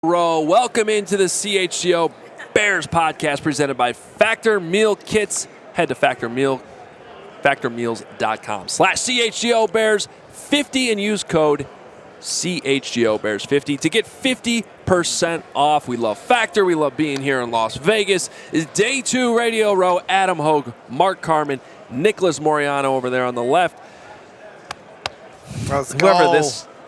Welcome into the CHGO Bears Podcast presented by Factor Meal Kits. Head to factormeals.com/CHGO Bears 50 and use code CHGO Bears 50 to get 50% off. We love Factor. We love being here in Las Vegas. It's day 2 Radio Row. Adam Hoge, Mark Carman, Nicholas Moreano over there on the left. Let's go.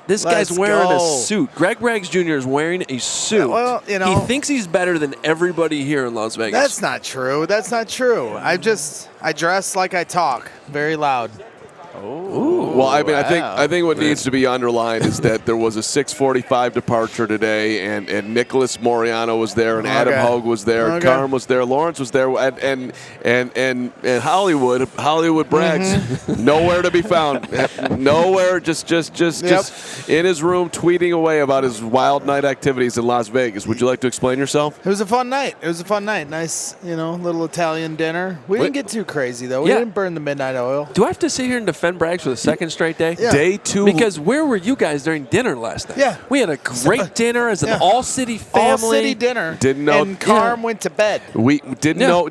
This guy's wearing a suit. Greg Braggs Jr. is wearing a suit. Well, you know, he thinks he's better than everybody here in Las Vegas. That's not true. That's not true. I dress like I talk, very loud. Well, I mean, wow. I think what needs to be underlined is that there was a 6:45 departure today, and Nicholas Moreano was there, and Adam Hoge was there, and Carman was there, Lawrence was there, and Hollywood Braggs nowhere to be found, nowhere, just in his room tweeting away about his wild night activities in Las Vegas. Would you like to explain yourself? It was a fun night. Nice, little Italian dinner. We didn't get too crazy though. We didn't burn the midnight oil. Do I have to sit here and defend Braggs for the second straight day? Yeah. Day 2. Because where were you guys during dinner last night? Yeah. We had a great dinner as an all-city family. All-city dinner. Didn't know. And Carm went to bed. We didn't know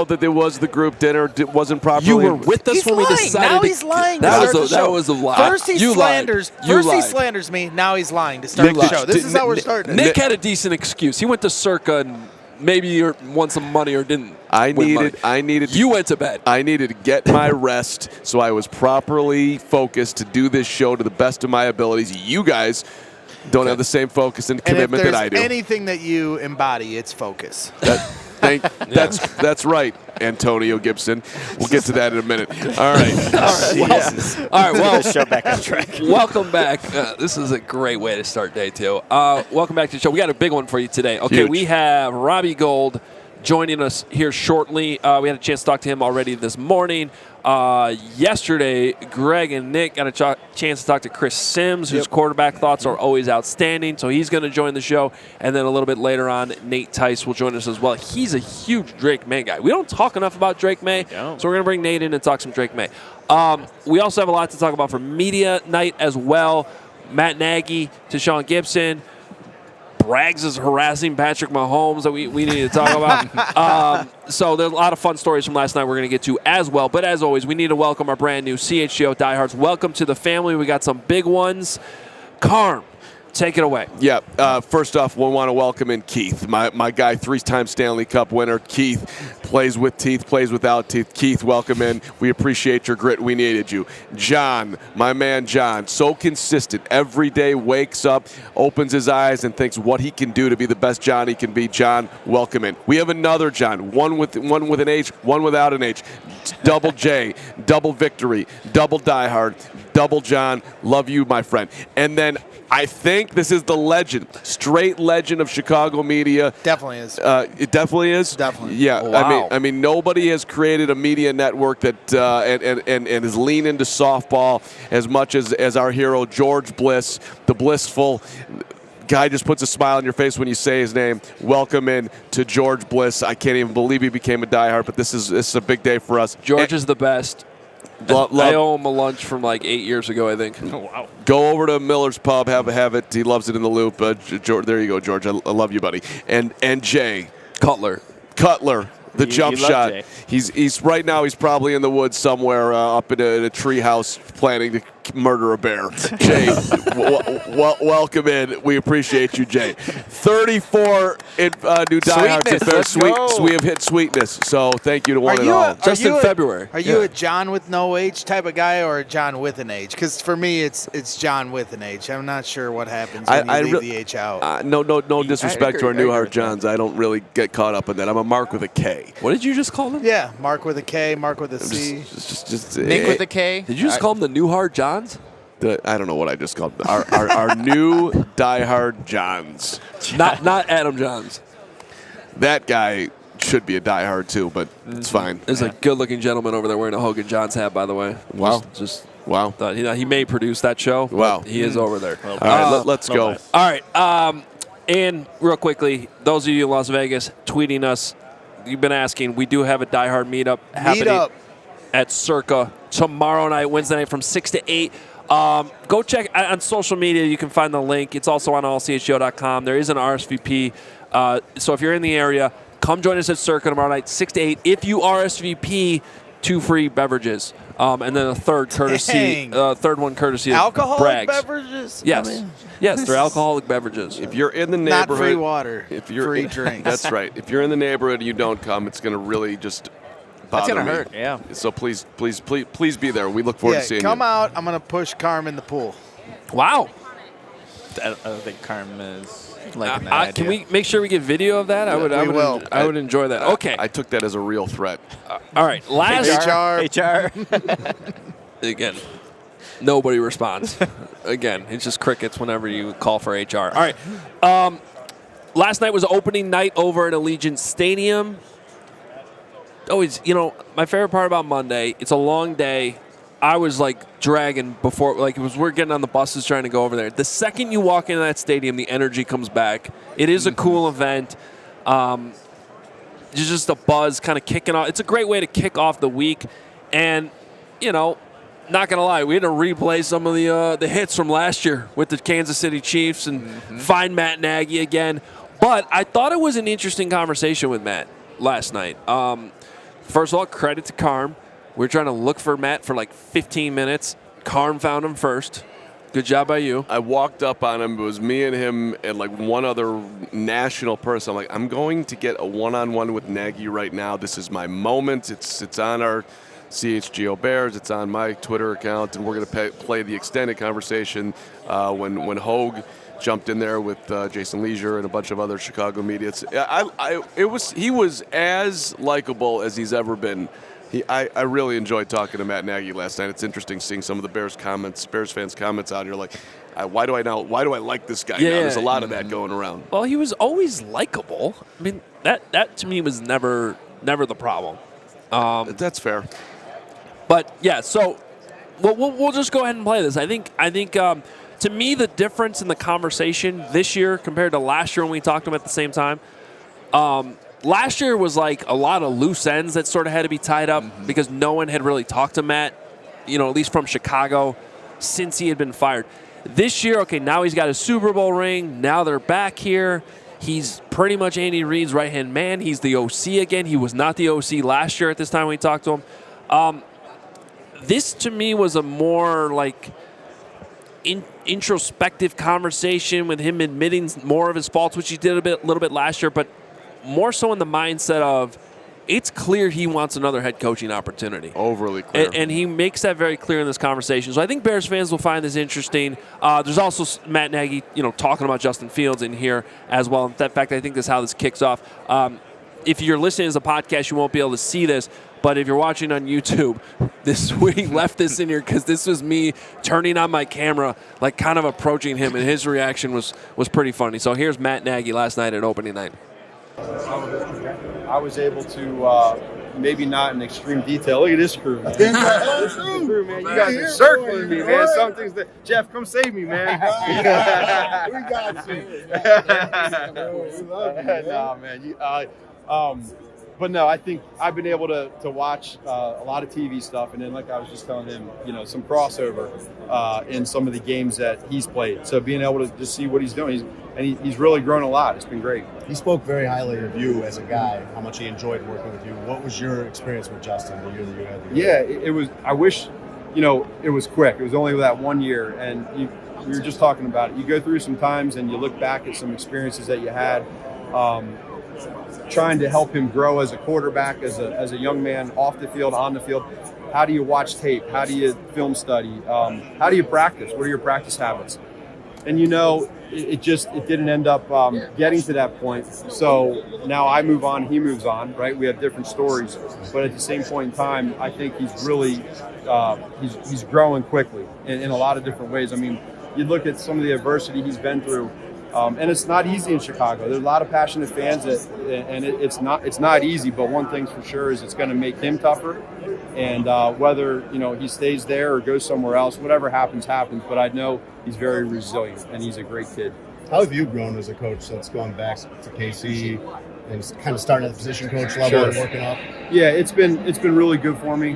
that there was the group dinner. Wasn't properly. You were with us He's when lying. we decided. Now he's lying. That was a lie. First he slanders me. Now he's lying to start the show. This is how we're starting. Nick had a decent excuse. He went to Circa and maybe won some money or didn't. You went to bed. I needed to get my rest, so I was properly focused to do this show to the best of my abilities. You guys don't have the same focus and commitment that I do. Anything that you embody, it's focus. That's right, Antonio Gibson. We'll get to that in a minute. All right. Well, show back on track. Welcome back. This is a great way to start day 2. Welcome back to the show. We got a big one for you today. Okay, Huge. We have Robbie Gould joining us here shortly. We had a chance to talk to him already this morning. Yesterday, Greg and Nick got a chance to talk to Chris Simms, whose quarterback thoughts are always outstanding. So he's going to join the show. And then a little bit later on, Nate Tice will join us as well. He's a huge Drake Maye guy. We don't talk enough about Drake Maye, so we're going to bring Nate in and talk some Drake Maye. We also have a lot to talk about for media night as well. Matt Nagy to Sean Gibson. Braggs is harassing Patrick Mahomes that we need to talk about. So there's a lot of fun stories from last night we're going to get to as well. But as always, we need to welcome our brand new CHGO diehards. Welcome to the family. We got some big ones. Carm, take it away. Yeah. First off, we want to welcome in Keith, my guy, 3-time Stanley Cup winner. Keith plays with teeth, plays without teeth. Keith, welcome in. We appreciate your grit. We needed you. John, my man John, so consistent. Every day wakes up, opens his eyes, and thinks what he can do to be the best John he can be. John, welcome in. We have another John, one with an H, one without an H. Double J, double victory, double diehard, double John. Love you, my friend. And then I think this is the legend, straight legend of Chicago media. Definitely is. It definitely is? Definitely. Yeah. Oh, wow. I mean, nobody has created a media network that and has leaned into softball as much as our hero, George Bliss, the blissful guy. Just puts a smile on your face when you say his name. Welcome in to George Bliss. I can't even believe he became a diehard, but this is a big day for us. George is the best. I owe him a lunch from like 8 years ago, I think. Oh, wow. Go over to Miller's Pub, have it. He loves it in the Loop. George, there you go, George. I love you, buddy. And Jay Cutler, the jump shot. Jay. He's right now. He's probably in the woods somewhere up in a tree house planning to murder a bear. Jay, welcome in. We appreciate you, Jay. 34 new diehards. We have hit sweetness. So thank you to one and all. Just in February. Are you a John with no H type of guy or a John with an H? Because for me, it's John with an H. I'm not sure what happens when you leave the H out. No disrespect to our new heart Johns. I don't really get caught up in that. I'm a Mark with a K. What did you just call him? Yeah, Mark with a K, Mark with a C. Nick with a K. Did you just call him the Newhart Johns? I don't know what I just called them. Our new diehard Johns. Not Adam Johns. That guy should be a diehard too, but it's fine. There's a good-looking gentleman over there wearing a Hogan Johns hat, by the way. Wow. Wow. He may produce that show. Wow. He is over there. All right, let's go. All right. And real quickly, those of you in Las Vegas tweeting us, you've been asking, we do have a diehard meetup happening at Circa tomorrow night, Wednesday night from 6 to 8. Go check on social media. You can find the link. It's also on allchgo.com. There is an RSVP. So if you're in the area, come join us at Circa tomorrow night, 6 to 8. If you RSVP, 2 free beverages. And then a third one courtesy of alcoholic Bragg's. beverages? Yes. Yes, they're alcoholic beverages. If you're in the neighborhood, not free water, if you're free drinks. That's right. If you're in the neighborhood and you don't come, it's going to really just bother That's going to me. hurt, yeah. So please be there. We look forward to seeing you. Come out. I'm going to push Carman in the pool. Wow. I don't think Carman is liking that idea. Can we make sure we get video of that? I would enjoy that. Okay. I took that as a real threat. All right. Last HR. Again, nobody responds. Again, it's just crickets whenever you call for HR. All right. Last night was opening night over at Allegiant Stadium. Always, my favorite part about Monday, it's a long day. I was like dragging before, we're getting on the buses trying to go over there. The second you walk into that stadium, the energy comes back. It is a cool event. There's just a buzz kind of kicking off. It's a great way to kick off the week. And, not going to lie, we had to replay some of the hits from last year with the Kansas City Chiefs and find Matt Nagy again. But I thought it was an interesting conversation with Matt last night. First of all, credit to Carm. We were trying to look for Matt for like 15 minutes. Carm found him first. Good job by you. I walked up on him. It was me and him and like one other national person. I'm like, I'm going to get a one-on-one with Nagy right now. This is my moment. It's on our CHGO Bears. It's on my Twitter account, and we're going to play the extended conversation when Hoge jumped in there with Jason Leisure and a bunch of other Chicago media. He was as likable as he's ever been. I really enjoyed talking to Matt Nagy last night. It's interesting seeing some of the Bears fans' comments out here. Like, why do I like this guy now? There's a lot of that going around. Well, he was always likable. I mean, that to me was never the problem. That's fair. But yeah, so we'll just go ahead and play this. I think to me the difference in the conversation this year compared to last year when we talked to him at the same time. Last year was like a lot of loose ends that sort of had to be tied up because no one had really talked to Matt, at least from Chicago, since he had been fired. This year, okay, now he's got a Super Bowl ring. Now they're back here. He's pretty much Andy Reid's right-hand man. He's the OC again. He was not the OC last year at this time when we talked to him. This, to me, was a more like introspective conversation with him admitting more of his faults, which he did a little bit last year, but more so in the mindset of it's clear he wants another head coaching opportunity. Overly clear. And he makes that very clear in this conversation. So I think Bears fans will find this interesting. There's also Matt Nagy, talking about Justin Fields in here as well. In fact, I think this is how this kicks off. If you're listening as a podcast, you won't be able to see this. But if you're watching on YouTube, we left this in here because this was me turning on my camera, like kind of approaching him, and his reaction was pretty funny. So here's Matt Nagy last night at opening night. I was able to, maybe not in extreme detail. Look at this crew. This is the crew, man. You guys are circling me, man. Some things that Jeff, come save me, man. We got you. No, man. But no, I think I've been able to watch a lot of TV stuff, and then like I was just telling him, some crossover in some of the games that he's played. So being able to just see what he's doing, he's really grown a lot. It's been great. He spoke very highly of you as a guy, how much he enjoyed working with you. What was your experience with Justin the year that you had? Yeah, it was. I wish, it was quick. It was only that 1 year, and we were just talking about it. You go through some times, and you look back at some experiences that you had. Trying to help him grow as a quarterback, as a young man, off the field, on the field. How do you watch tape? How do you film study? How do you practice? What are your practice habits? And it didn't end up getting to that point. So now I move on, he moves on, right? We have different stories, but at the same point in time, I think he's really he's growing quickly in a lot of different ways. I mean, you look at some of the adversity he's been through. And it's not easy in Chicago. There's a lot of passionate fans, it's not easy. But one thing's for sure is it's going to make him tougher. And whether he stays there or goes somewhere else, whatever happens. But I know he's very resilient, and he's a great kid. How have you grown as a coach since going back to KC and kind of starting at the position coach level Sure. and working up? Yeah, it's been really good for me.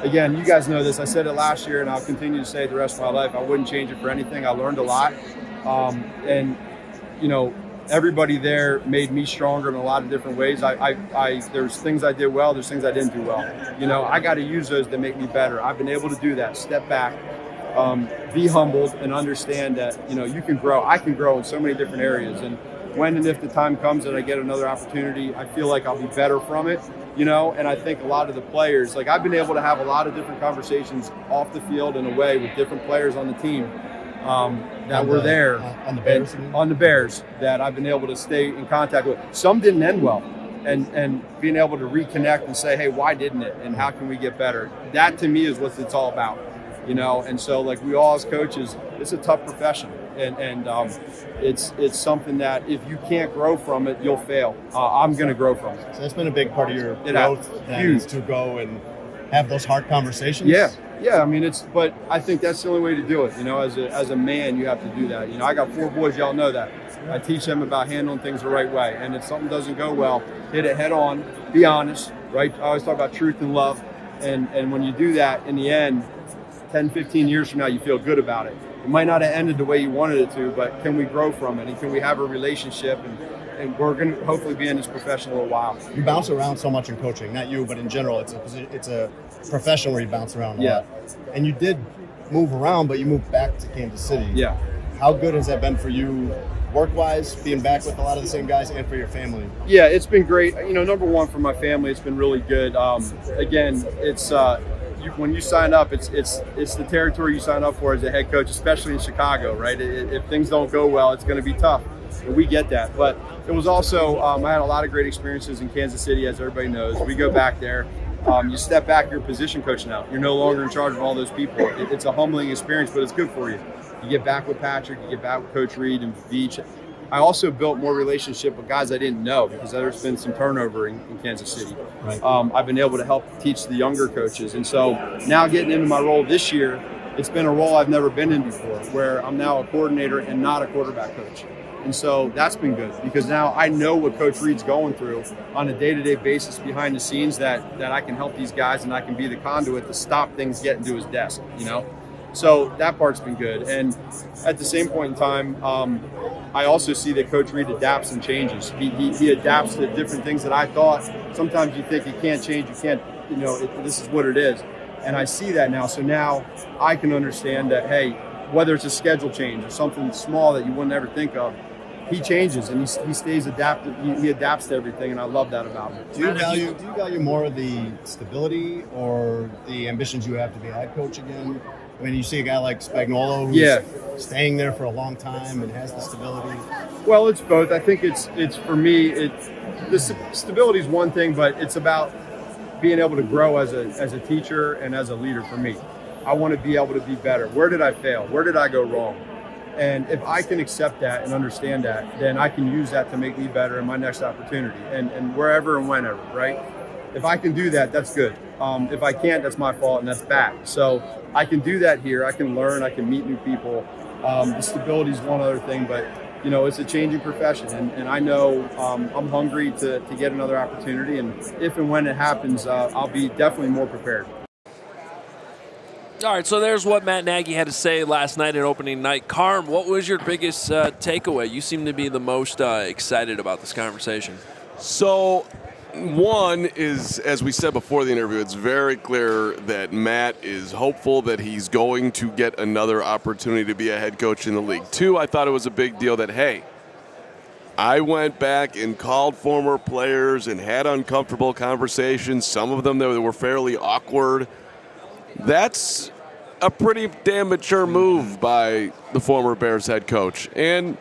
again, you guys know this. I said it last year, and I'll continue to say it the rest of my life. I wouldn't change it for anything. I learned a lot. And, you know, everybody there made me stronger in a lot of different ways. There's things I did well. There's things I didn't do well. You know, I got to use those to make me better. I've been able to do that. Step back, be humbled, and understand that, you know, you can grow. I can grow in so many different areas. And when and if the time comes that I get another opportunity, I feel like I'll be better from it. You know, and I think a lot of the players, like I've been able to have a lot of different conversations off the field and away with different players on the team that were there on the Bears. On the Bears that I've been able to stay in contact with. Some didn't end well, and being able to reconnect and say, hey, why didn't it, and how can we get better? That to me is what it's all about, you know. And so, like, we all as coaches, it's a tough profession, and it's something that if you can't grow from it, you'll fail. I'm going to grow from it. So that's been a big part of your growth, is to go and have those hard conversations. Yeah. I mean, but I think that's the only way to do it. You know, as a man, you have to do that. You know, I got 4 boys. Y'all know that. I teach them about handling things the right way. And if something doesn't go well, hit it head on. Be honest, right? I always talk about truth and love. And when you do that, in the end, 10, 15 years from now, you feel good about it. It might not have ended the way you wanted it to, but can we grow from it? And can we have a relationship? And we're going to hopefully be in this profession a little while. You bounce around so much in coaching, not you, but in general, it's a profession where you bounce around a lot. And you did move around, but you moved back to Kansas City. Yeah. How good has that been for you work-wise, being back with a lot of the same guys, and for your family? Yeah, it's been great. You know, number one, for my family, it's been really good. Again, it's when you sign up, it's the territory you sign up for as a head coach, especially in Chicago, right? If things don't go well, it's going to be tough. And we get that. But it was also, I had a lot of great experiences in Kansas City, as everybody knows. We go back there. You step back, you're a position coach now. You're no longer in charge of all those people. It's a humbling experience, but it's good for you. You get back with Patrick, you get back with Coach Reed and Veach. I also built more relationship with guys I didn't know because there's been some turnover in Kansas City. Right. I've been able to help teach the younger coaches. And so now getting into my role this year, it's been a role I've never been in before, where I'm now a coordinator and not a quarterback coach. And so that's been good because now I know what Coach Reed's going through on a day-to-day basis behind the scenes that I can help these guys and I can be the conduit to stop things getting to his desk, you know? So that part's been good. And at the same point in time, I also see that Coach Reed adapts and changes. He adapts to different things that I thought. Sometimes you think you can't change, you can't, you know, this is what it is. And I see that now. So now I can understand that, hey, whether it's a schedule change or something small that you wouldn't ever think of, he changes and he stays adaptive. He adapts to everything, and I love that about him. Do you value more of the stability or the ambitions you have to be a head coach again? When you see a guy like Spagnuolo who's staying there for a long time and has the stability? Well, it's both. I think it's for me. The stability is one thing, but it's about being able to grow as a teacher and as a leader. For me, I want to be able to be better. Where did I fail? Where did I go wrong? And if I can accept that and understand that, then I can use that to make me better in my next opportunity and wherever and whenever, right? If I can do that, that's good. If I can't, that's my fault and that's bad. So I can do that here. I can learn. I can meet new people. The stability is one other thing, but you know, it's a changing profession, and I know I'm hungry to get another opportunity. And if and when it happens, I'll be definitely more prepared. All right, so there's what Matt Nagy had to say last night at opening night. Carm, what was your biggest takeaway? You seem to be the most excited about this conversation. So, one is, as we said before the interview, it's very clear that Matt is hopeful that he's going to get another opportunity to be a head coach in the league. Two, I thought it was a big deal that, hey, I went back and called former players and had uncomfortable conversations, some of them that were fairly awkward. That's a pretty damn mature move by the former Bears head coach. And,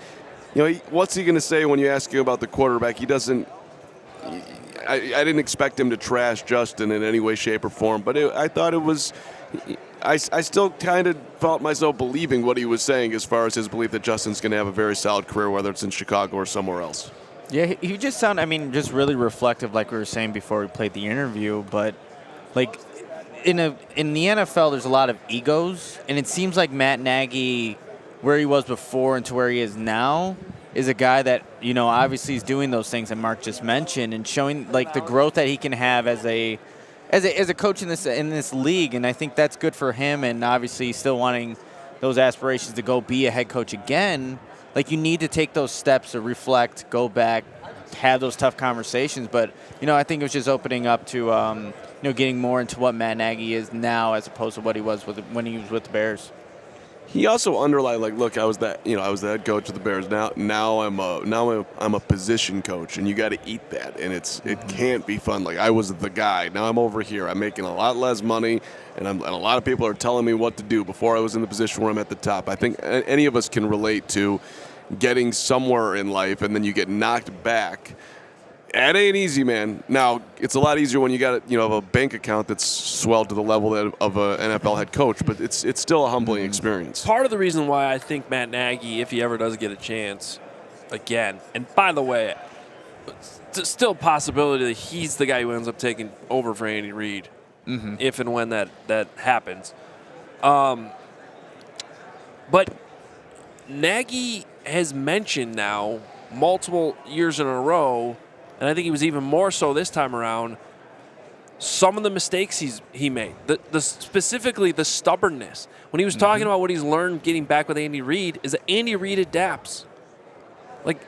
you know, what's he going to say when you ask him about the quarterback? He doesn't – I didn't expect him to trash Justin in any way, shape, or form. But I thought it was – I still kind of felt myself believing what he was saying as far as his belief that Justin's going to have a very solid career, whether it's in Chicago or somewhere else. Yeah, he just sounded, I mean, just really reflective like we were saying before we played the interview. But, like – in the NFL, there's a lot of egos, and it seems like Matt Nagy, where he was before and to where he is now, is a guy that, you know, obviously is doing those things that Mark just mentioned and showing, like, the growth that he can have as a as a coach in this league, and I think that's good for him. And obviously, still wanting those aspirations to go be a head coach again. Like, you need to take those steps to reflect, go back, have those tough conversations. But I think it was just opening up to getting more into what Matt Nagy is now as opposed to what he was when he was with the Bears. He also underlined, like, look, I was the head coach of the Bears. Now I'm a position coach, and you got to eat that, and it can't be fun. Like, I was the guy. Now I'm over here. I'm making a lot less money, and a lot of people are telling me what to do. Before I was in the position where I'm at the top. I think any of us can relate to getting somewhere in life, and then you get knocked back. It ain't easy, man. Now, it's a lot easier when you got a bank account that's swelled to the level of an NFL head coach, but it's still a humbling experience. Part of the reason why I think Matt Nagy, if he ever does get a chance again, and by the way, it's still a possibility that he's the guy who ends up taking over for Andy Reid, if and when that happens. But Nagy has mentioned now multiple years in a row, and I think he was even more so this time around, some of the mistakes he made. Specifically the stubbornness. When he was talking about what he's learned getting back with Andy Reid, is that Andy Reid adapts. Like,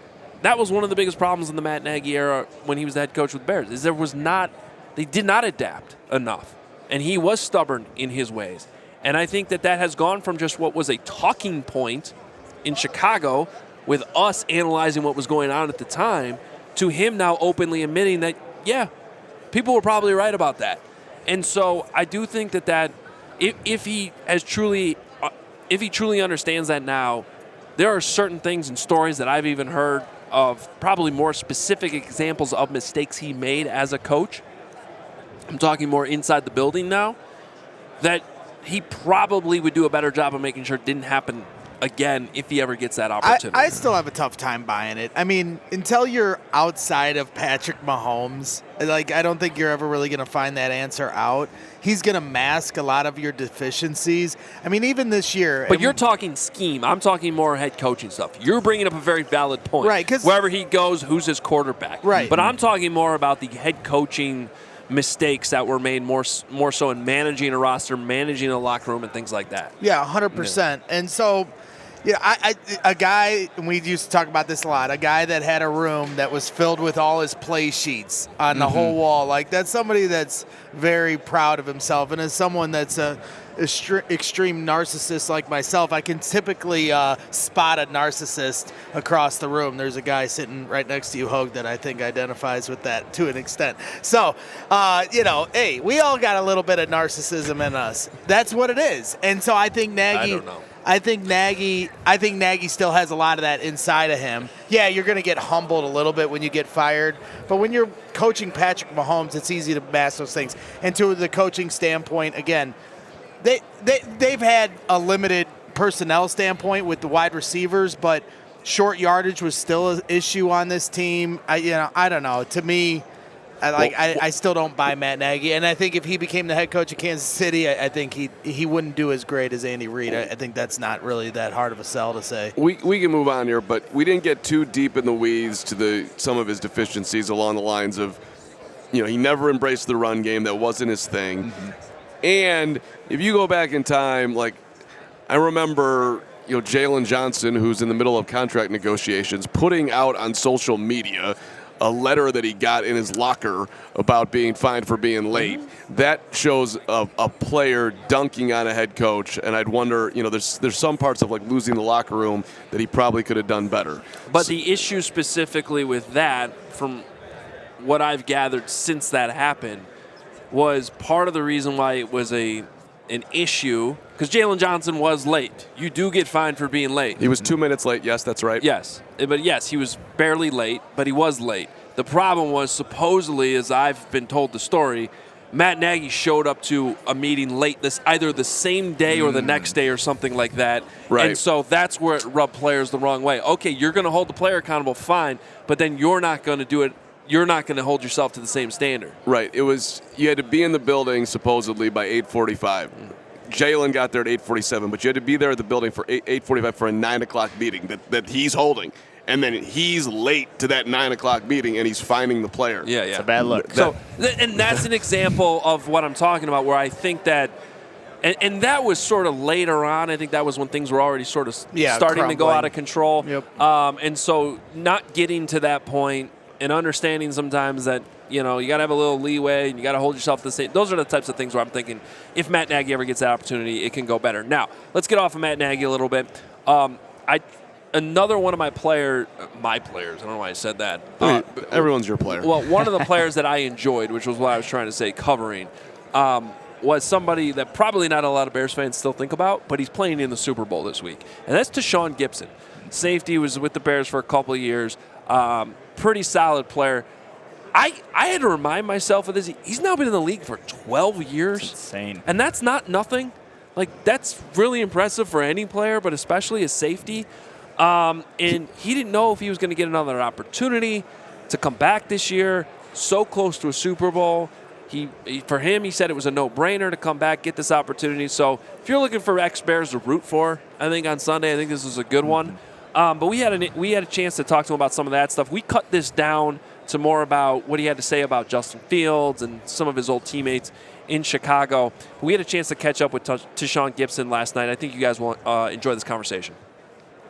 that was one of the biggest problems in the Matt Nagy era when he was the head coach with Bears, is they did not adapt enough. And he was stubborn in his ways. And I think that has gone from just what was a talking point in Chicago with us analyzing what was going on at the time to him now openly admitting that, yeah, people were probably right about that. And so I do think that if he truly understands that now, there are certain things and stories that I've even heard of probably more specific examples of mistakes he made as a coach. I'm talking more inside the building now, that he probably would do a better job of making sure it didn't happen again if he ever gets that opportunity. I still have a tough time buying it. I mean, until you're outside of Patrick Mahomes, like, I don't think you're ever really going to find that answer out. He's going to mask a lot of your deficiencies. I mean, even this year. But you're talking scheme. I'm talking more head coaching stuff. You're bringing up a very valid point. Right. 'Cause wherever he goes, who's his quarterback? Right. But I'm talking more about the head coaching mistakes that were made more so in managing a roster, managing a locker room, and things like that. Yeah, 100%. And so, a guy, and we used to talk about this a lot, a guy that had a room that was filled with all his play sheets on the whole wall, like, that's somebody that's very proud of himself. And as someone that's a extreme narcissist like myself, I can typically spot a narcissist across the room. There's a guy sitting right next to you, Hoge, that I think identifies with that to an extent. So, hey, we all got a little bit of narcissism in us. That's what it is. And so I think Nagy... I don't know. I think Nagy still has a lot of that inside of him. Yeah, you're going to get humbled a little bit when you get fired, but when you're coaching Patrick Mahomes, it's easy to mask those things. And to the coaching standpoint, again, they've had a limited personnel standpoint with the wide receivers, but short yardage was still an issue on this team. I don't know. To me, I still don't buy Matt Nagy, and I think if he became the head coach of Kansas City, I think he wouldn't do as great as Andy Reid. I think that's not really that hard of a sell to say. We can move on here, but we didn't get too deep in the weeds to some of his deficiencies along the lines of, he never embraced the run game. That wasn't his thing. And if you go back in time, like, I remember, Jalen Johnson, who's in the middle of contract negotiations, putting out on social media a letter that he got in his locker about being fined for being late. That shows a player dunking on a head coach, and I'd wonder, there's some parts of, like, losing the locker room that he probably could have done better. But the issue specifically with that, from what I've gathered since that happened, was part of the reason why it was an issue, because Jalen Johnson was late. You do get fined for being late. He was 2 minutes late. Yes, that's right. Yes. But yes, he was barely late, but he was late. The problem was, supposedly, as I've been told the story, Matt Nagy showed up to a meeting late, either the same day or the next day or something like that. Right. And so that's where it rubbed players the wrong way. Okay, you're going to hold the player accountable, fine, but then you're not going to do it. You're not going to hold yourself to the same standard. Right. You had to be in the building supposedly by 8:45. Jalen got there at 8:47, but you had to be there at the building for 8:45 for a 9 o'clock meeting that he's holding. and then he's late to that 9 o'clock meeting, and he's finding the player. Yeah, It's a bad look. So, and that's an example of what I'm talking about, where I think that, and that was sort of later on. I think that was when things were already sort of starting to go out of control. Yep. And so not getting to that point and understanding sometimes that, you got to have a little leeway and you got to hold yourself to the same. Those are the types of things where I'm thinking if Matt Nagy ever gets that opportunity, it can go better. Now, let's get off of Matt Nagy a little bit. Another one of my players, I don't know why I said that. Everyone's your player. Well, one of the players that I enjoyed, which was what I was trying to say, covering, was somebody that probably not a lot of Bears fans still think about, but he's playing in the Super Bowl this week. And that's Tashaun Gipson. Safety, was with the Bears for a couple of years. Pretty solid player. I had to remind myself of this. He's now been in the league for 12 years. That's insane. And that's not nothing. Like, that's really impressive for any player, but especially a safety. And he didn't know if he was going to get another opportunity to come back this year. So close to a Super Bowl. For him, he said it was a no-brainer to come back, get this opportunity. So if you're looking for ex-Bears to root for, I think on Sunday, I think this was a good one. But we had a chance to talk to him about some of that stuff. We cut this down to more about what he had to say about Justin Fields and some of his old teammates in Chicago. We had a chance to catch up with Tashaun Gipson last night. I think you guys will enjoy this conversation.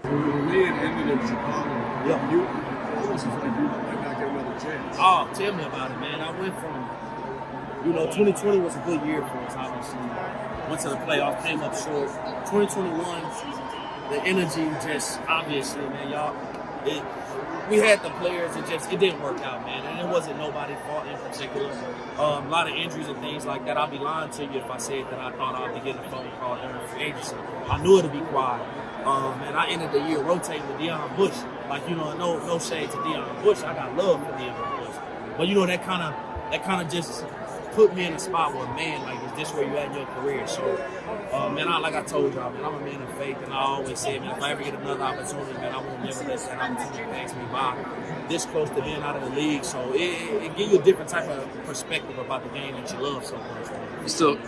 When we had ended in Chicago, you almost was like you might not get another chance. Oh, tell me about it, man. I went from, 2020 was a good year for us, obviously. Went to the playoffs, came up short. 2021, the energy just, obviously, man, we had the players, it didn't work out, man. And it wasn't nobody's fault in particular. A lot of injuries and things like that. I'd be lying to you if I said that I thought I'd be getting a phone call during free agency. I knew it'd be quiet. And I ended the year rotating with Deion Bush. Like, no shade to Deion Bush. I got love for Deion Bush. But that kind of just put me in a spot where, man, like, is this where you at in your career? So, man, like I told y'all, man, I'm a man of faith, and I always say, man, if I ever get another opportunity, man, I won't never let that opportunity pass me by. This close to being out of the league, so it gives you a different type of perspective about the game that you love so much.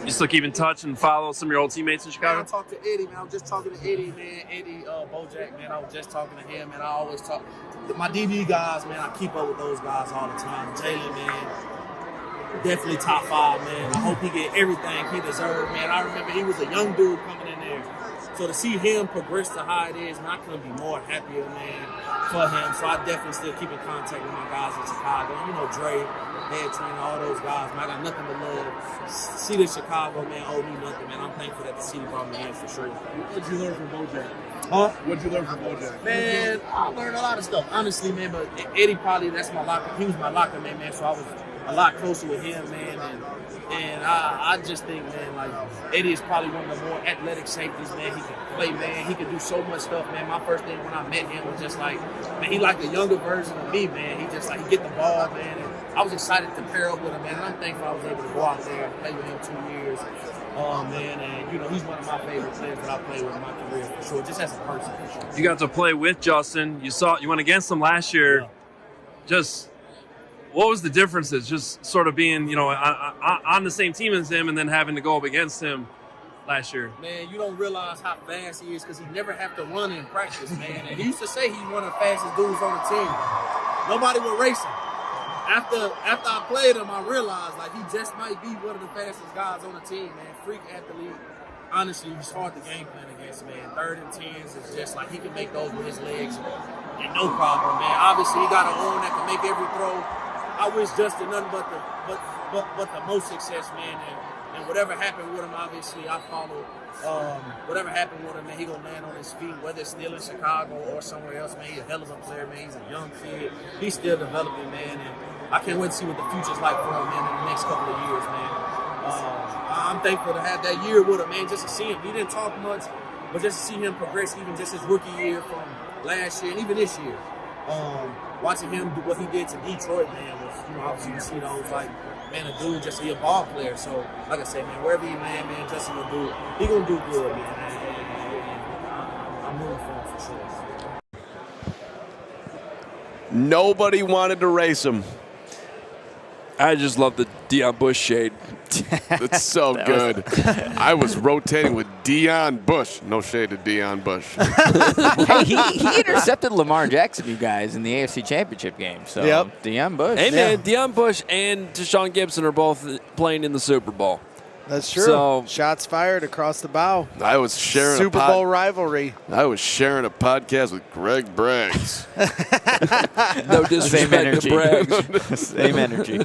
You still keep in touch and follow some of your old teammates in Chicago? Man, I talked to Eddie, man. I was just talking to Eddie, man. Eddie Bojack, man. I was just talking to him, and I always talk. My DB guys, man, I keep up with those guys all the time. Jalen, man, definitely top 5, man. I hope he get everything he deserves, man. I remember he was a young dude coming in there. So to see him progress to how it is, man, I couldn't be more happier, man, for him. So I definitely still keep in contact with my guys in Chicago. Dre, head trainer, all those guys, man. I got nothing but love. City of Chicago, man, owe me nothing, man. I'm thankful that the city brought me in for sure. What did you learn from Bojack? Huh? What did you learn from Bojack? Man, I learned a lot of stuff, honestly, man. But Eddie probably, that's my locker. He was my locker man, man. So I was a lot closer with him, man. And I just think, man, like, Eddie is probably one of the more athletic safeties, man. He can play, man. He can do so much stuff, man. My first thing when I met him was just like, man, he like a younger version of me, man. He just like, he get the ball, man. And I was excited to pair up with him, man. And I'm thankful I was able to go out there and play with him 2 years. Man, and he's one of my favorite players that I played with in my career for sure, just as a person for sure. You got to play with Justin. You went against him last year. Yeah. Just what was the differences? Just sort of being, on the same team as him and then having to go up against him last year. Man, you don't realize how fast he is because he never have to run in practice, man. And he used to say he's one of the fastest dudes on the team. Nobody would race him. After I played him, I realized, like, he just might be one of the fastest guys on the team, man. Freak athlete. Honestly, it's hard to game plan against, man. 3rd and 10s is just like he can make those with his legs and no problem, man. Obviously, he got an arm that can make every throw. I wish Justin nothing but the most success, man. And whatever happened with him, obviously, I follow. Whatever happened with him, man, he gonna land on his feet, whether it's still in Chicago or somewhere else, man. He's a hell of a player, man. He's a young kid. He's still developing, man. And I can't wait to see what the future's like for him, man, in the next couple of years, man. I'm thankful to have that year with him, man, just to see him. He didn't talk much, but just to see him progress, even just his rookie year from last year and even this year. Watching him do what he did to Detroit, man, was, obviously you see those, like, man, a dude just, he a ball player. So, like I said, man, wherever he land, man, Justin will do, he gonna do good, man. And I'm rooting for him for sure. Nobody wanted to race him. I just love the Deion Bush shade. It's so good. I was rotating with Deion Bush. No shade to Deion Bush. Hey, he intercepted Lamar Jackson, you guys, in the AFC Championship game. So, Deion Bush. Hey, man, Deion Bush and Deshaun Gibson are both playing in the Super Bowl. That's true. So, shots fired across the bow. I was sharing Super Bowl rivalry. I was sharing a podcast with Greg Braggs. No disrespect to Braggs. Same energy.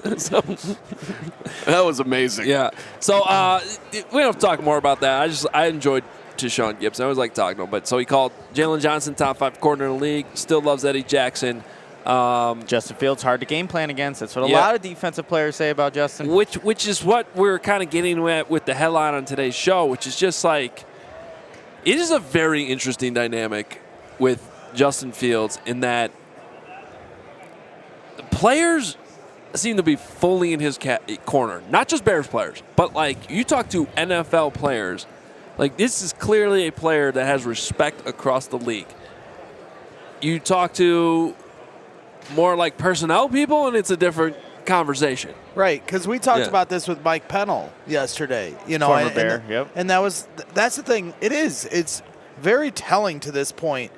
That was amazing. Yeah. So we don't have to talk more about that. I enjoyed Deshaun Gibson. I always like talking to him. But so he called Jalen Johnson top 5 corner in the league. Still loves Eddie Jackson. Justin Fields hard to game plan against. That's what a lot of defensive players say about Justin. Which is what we're kind of getting at with the headline on today's show, which is just like it is a very interesting dynamic with Justin Fields in that the players seem to be fully in his corner. Not just Bears players, but like you talk to NFL players, like this is clearly a player that has respect across the league. You talk to more like personnel people, and it's a different conversation. Right, because we talked about this with Mike Pennell yesterday. You know, Former Bear, yep. And that's the thing. It's very telling to this point.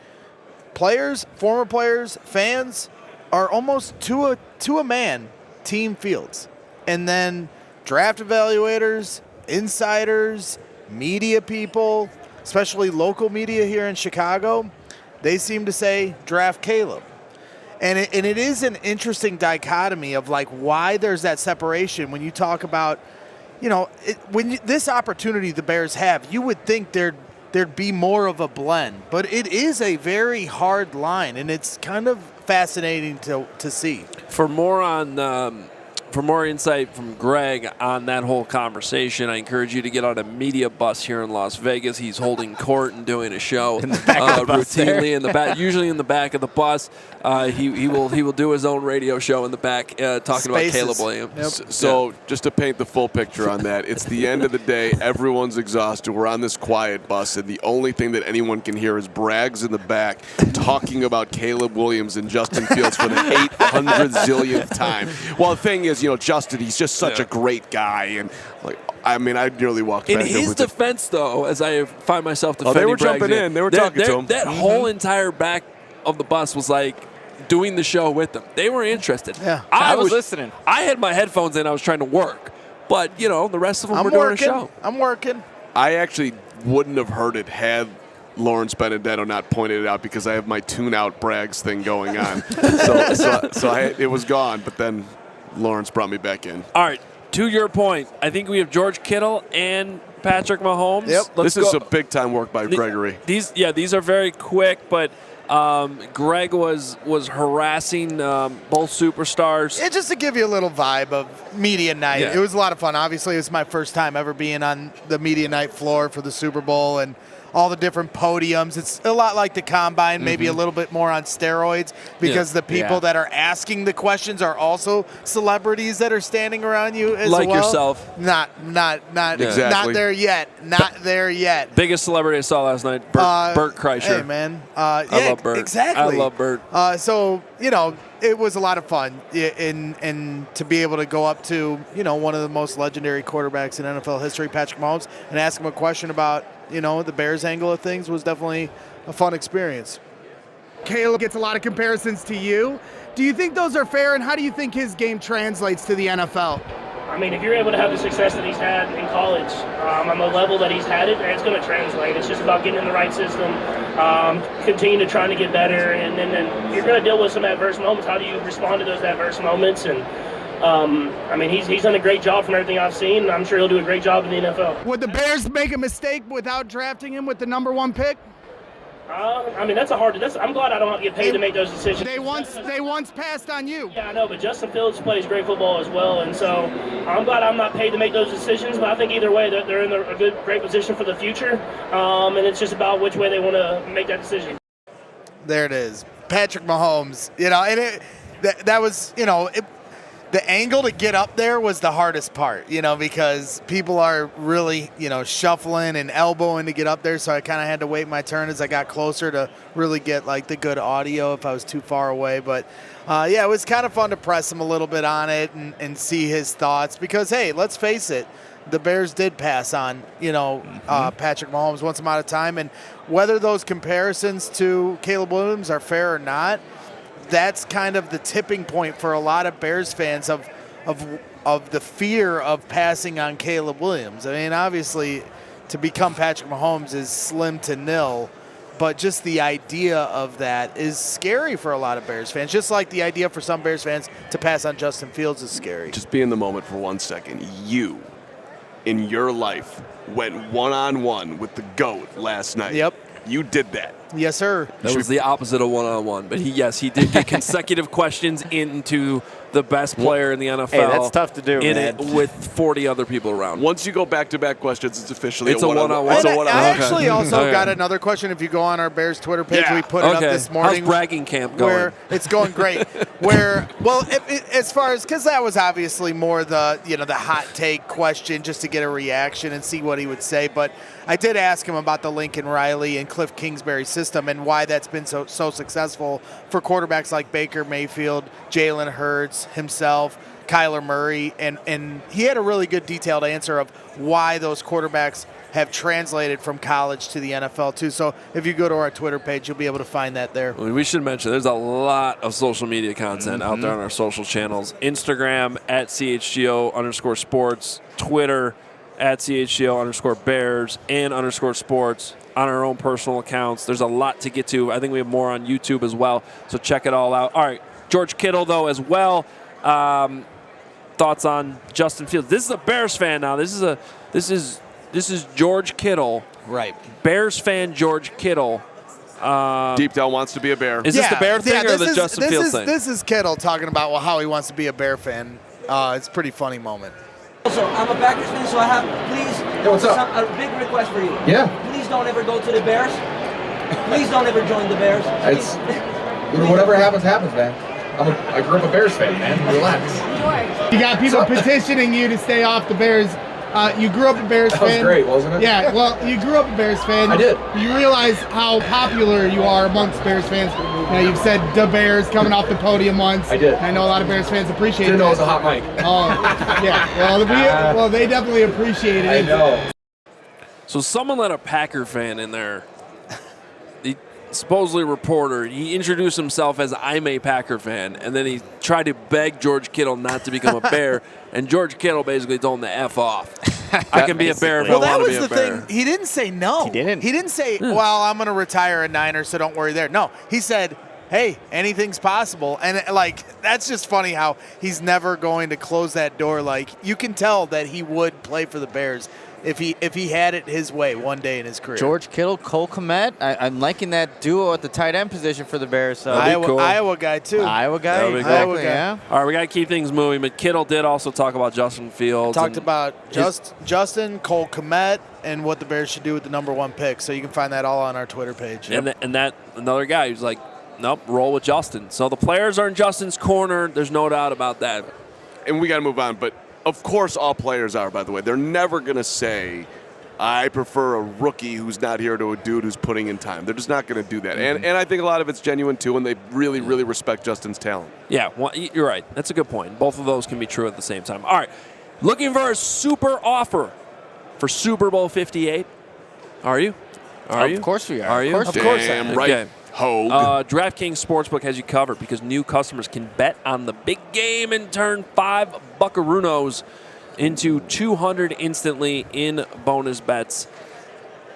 Players, former players, fans are almost to a man team Fields, and then draft evaluators, insiders, media people, especially local media here in Chicago, they seem to say draft Caleb. And it is an interesting dichotomy of like why there's that separation when you talk about, you know, this opportunity the Bears have, you would think there'd be more of a blend, but it is a very hard line, and it's kind of fascinating to see. For more insight from Greg on that whole conversation, I encourage you to get on a media bus here in Las Vegas. He's holding court and doing a show in the back of the bus routinely in the back, usually in the back of the bus. He will do his own radio show in the back, talking about Caleb Williams. Yep. So just to paint the full picture on that, it's the end of the day. Everyone's exhausted. We're on this quiet bus, and the only thing that anyone can hear is Braggs in the back talking about Caleb Williams and Justin Fields for the 800 zillionth time. Well, the thing is, you know, Justin, he's just such a great guy, and like, I mean, I nearly walked in back his defense, though, as I find myself defending. They were jumping in. They were talking to him. That whole entire back of the bus was like doing the show with them. They were interested. Yeah, I was listening. I had my headphones in. I was trying to work, but you know, the rest of them were doing a show. I'm working. I actually wouldn't have heard it had Lawrence Benedetto not pointed it out, because I have my tune-out Braggs thing going on. It was gone, but then Lawrence brought me back in. All right, to your point, I think we have George Kittle and Patrick Mahomes. Yep. This is some big-time work by Gregory. These are very quick, but Greg was harassing both superstars. Yeah, just to give you a little vibe of media night. Yeah. It was a lot of fun. Obviously, it was my first time ever being on the media night floor for the Super Bowl and all the different podiums. It's a lot like the Combine, maybe a little bit more on steroids, because the people that are asking the questions are also celebrities that are standing around you as like well. yourself. Not Exactly. not there yet. Not there yet. Biggest celebrity I saw last night, Bert Kreischer. Hey, man. I love Bert. Exactly. I love Bert. So, you know, it was a lot of fun, and to be able to go up to, you know, one of the most legendary quarterbacks in NFL history, Patrick Mahomes, and ask him a question about, you know, the Bears angle of things was definitely a fun experience. Caleb gets a lot of comparisons to you. Do you think those are fair, and how do you think his game translates to the NFL? I mean, if you're able to have the success that he's had in college on the level that he's had it, it's going to translate. It's just about getting in the right system, continue to trying to get better, and then you're going to deal with some adverse moments. How do you respond to those adverse moments? And I mean, he's done a great job from everything I've seen. I'm sure he'll do a great job in the NFL. Would the Bears make a mistake without drafting him with the #1 pick? I mean, I'm glad I don't get paid to make those decisions. They once passed on you. Yeah, I know, but Justin Fields plays great football as well, and so I'm glad I'm not paid to make those decisions. But I think either way, they're in a great position for the future, and it's just about which way they want to make that decision. There it is, Patrick Mahomes. You know, and that was, you know, the angle to get up there was the hardest part, because people are really, shuffling and elbowing to get up there. So I kind of had to wait my turn as I got closer to really get like the good audio if I was too far away. But it was kind of fun to press him a little bit on it and see his thoughts because, hey, let's face it, the Bears did pass on, Patrick Mahomes once out of time. And whether those comparisons to Caleb Williams are fair or not, that's kind of the tipping point for a lot of Bears fans of the fear of passing on Caleb Williams. I mean, obviously, to become Patrick Mahomes is slim to nil, but just the idea of that is scary for a lot of Bears fans, just like the idea for some Bears fans to pass on Justin Fields is scary. Just be in the moment for 1 second. You, in your life, went one-on-one with the GOAT last night. Yep. You did that. Yes, sir. That was the opposite of one-on-one, but he did get consecutive questions into the best player in the NFL. Hey, that's tough to do, in man. it with 40 other people around. Once you go back-to-back questions, it's officially It's a one-on-one. It's a And one-on-one. I actually also Okay. got another question. If you go on our Bears Twitter page, we put it up this How's morning. bragging camp going? Where it's going great. As far as, because that was obviously more the hot take question just to get a reaction and see what he would say. But I did ask him about the Lincoln Riley and Cliff Kingsbury system and why that's been so successful for quarterbacks like Baker Mayfield, Jalen Hurts, himself, Kyler Murray, and he had a really good detailed answer of why those quarterbacks have translated from college to the NFL too. So if you go to our Twitter page, you'll be able to find that there. We should mention there's a lot of social media content out there on our social channels. Instagram at CHGO_sports, Twitter at CHGO_Bears and _sports on our own personal accounts. There's a lot to get to. I think we have more on YouTube as well, so check it all out. All right, George Kittle, though, as well. Thoughts on Justin Fields. This is a Bears fan now. This is George Kittle. Right. Bears fan George Kittle. Deep down wants to be a Bear. Is this the Bear thing or the Justin Fields thing? This is Kittle talking about how he wants to be a Bear fan. It's a pretty funny moment. Also, I'm a Packers fan, so I have, please, what's up? a big request for you. Yeah. Please don't ever go to the Bears. Please don't ever join the Bears. It's whatever happens, man. I grew up a Bears fan, man. Relax. You got people petitioning you to stay off the Bears. You grew up a Bears fan. That was great, wasn't it? Yeah, well, you grew up a Bears fan. I did. You realize how popular you are amongst Bears fans. You've said the Bears coming off the podium once. I did. I know a lot of Bears fans appreciate it. Didn't know it was a hot mic. Oh, yeah. Well, they definitely appreciate it. I know. So someone let a Packer fan in there. The supposedly reporter, he introduced himself as I'm a Packer fan, and then he tried to beg George Kittle not to become a Bear, and George Kittle basically told him to F off. I can be a Bear if I want to be a Bear. Well, that was the thing. He didn't say no. He didn't. He didn't say, well, I'm going to retire a Niner, so don't worry there. No, he said, hey, anything's possible. And, that's just funny how he's never going to close that door. You can tell that he would play for the Bears if he had it his way one day in his career. George Kittle, Cole Kmet. I'm liking that duo at the tight end position for the Bears. So Iowa guy, too. Iowa guy. That'd be cool. Iowa guy. Yeah. All right, we got to keep things moving, but Kittle did also talk about Justin Fields. Talked about Justin, Cole Kmet, and what the Bears should do with the #1 pick. So you can find that all on our Twitter page. And that another guy who's like, nope, roll with Justin. So the players are in Justin's corner. There's no doubt about that. And we got to move on, but of course all players are, by the way. They're never going to say, I prefer a rookie who's not here to a dude who's putting in time. They're just not going to do that. And I think a lot of it's genuine, too, and they really, really respect Justin's talent. Yeah, well, you're right. That's a good point. Both of those can be true at the same time. All right, looking for a super offer for Super Bowl 58. Are you? Of course we are. Are you? Of course I Damn am. right. Okay. Hoge. DraftKings Sportsbook has you covered because new customers can bet on the big game and turn 5 buckaroos into 200 instantly in bonus bets.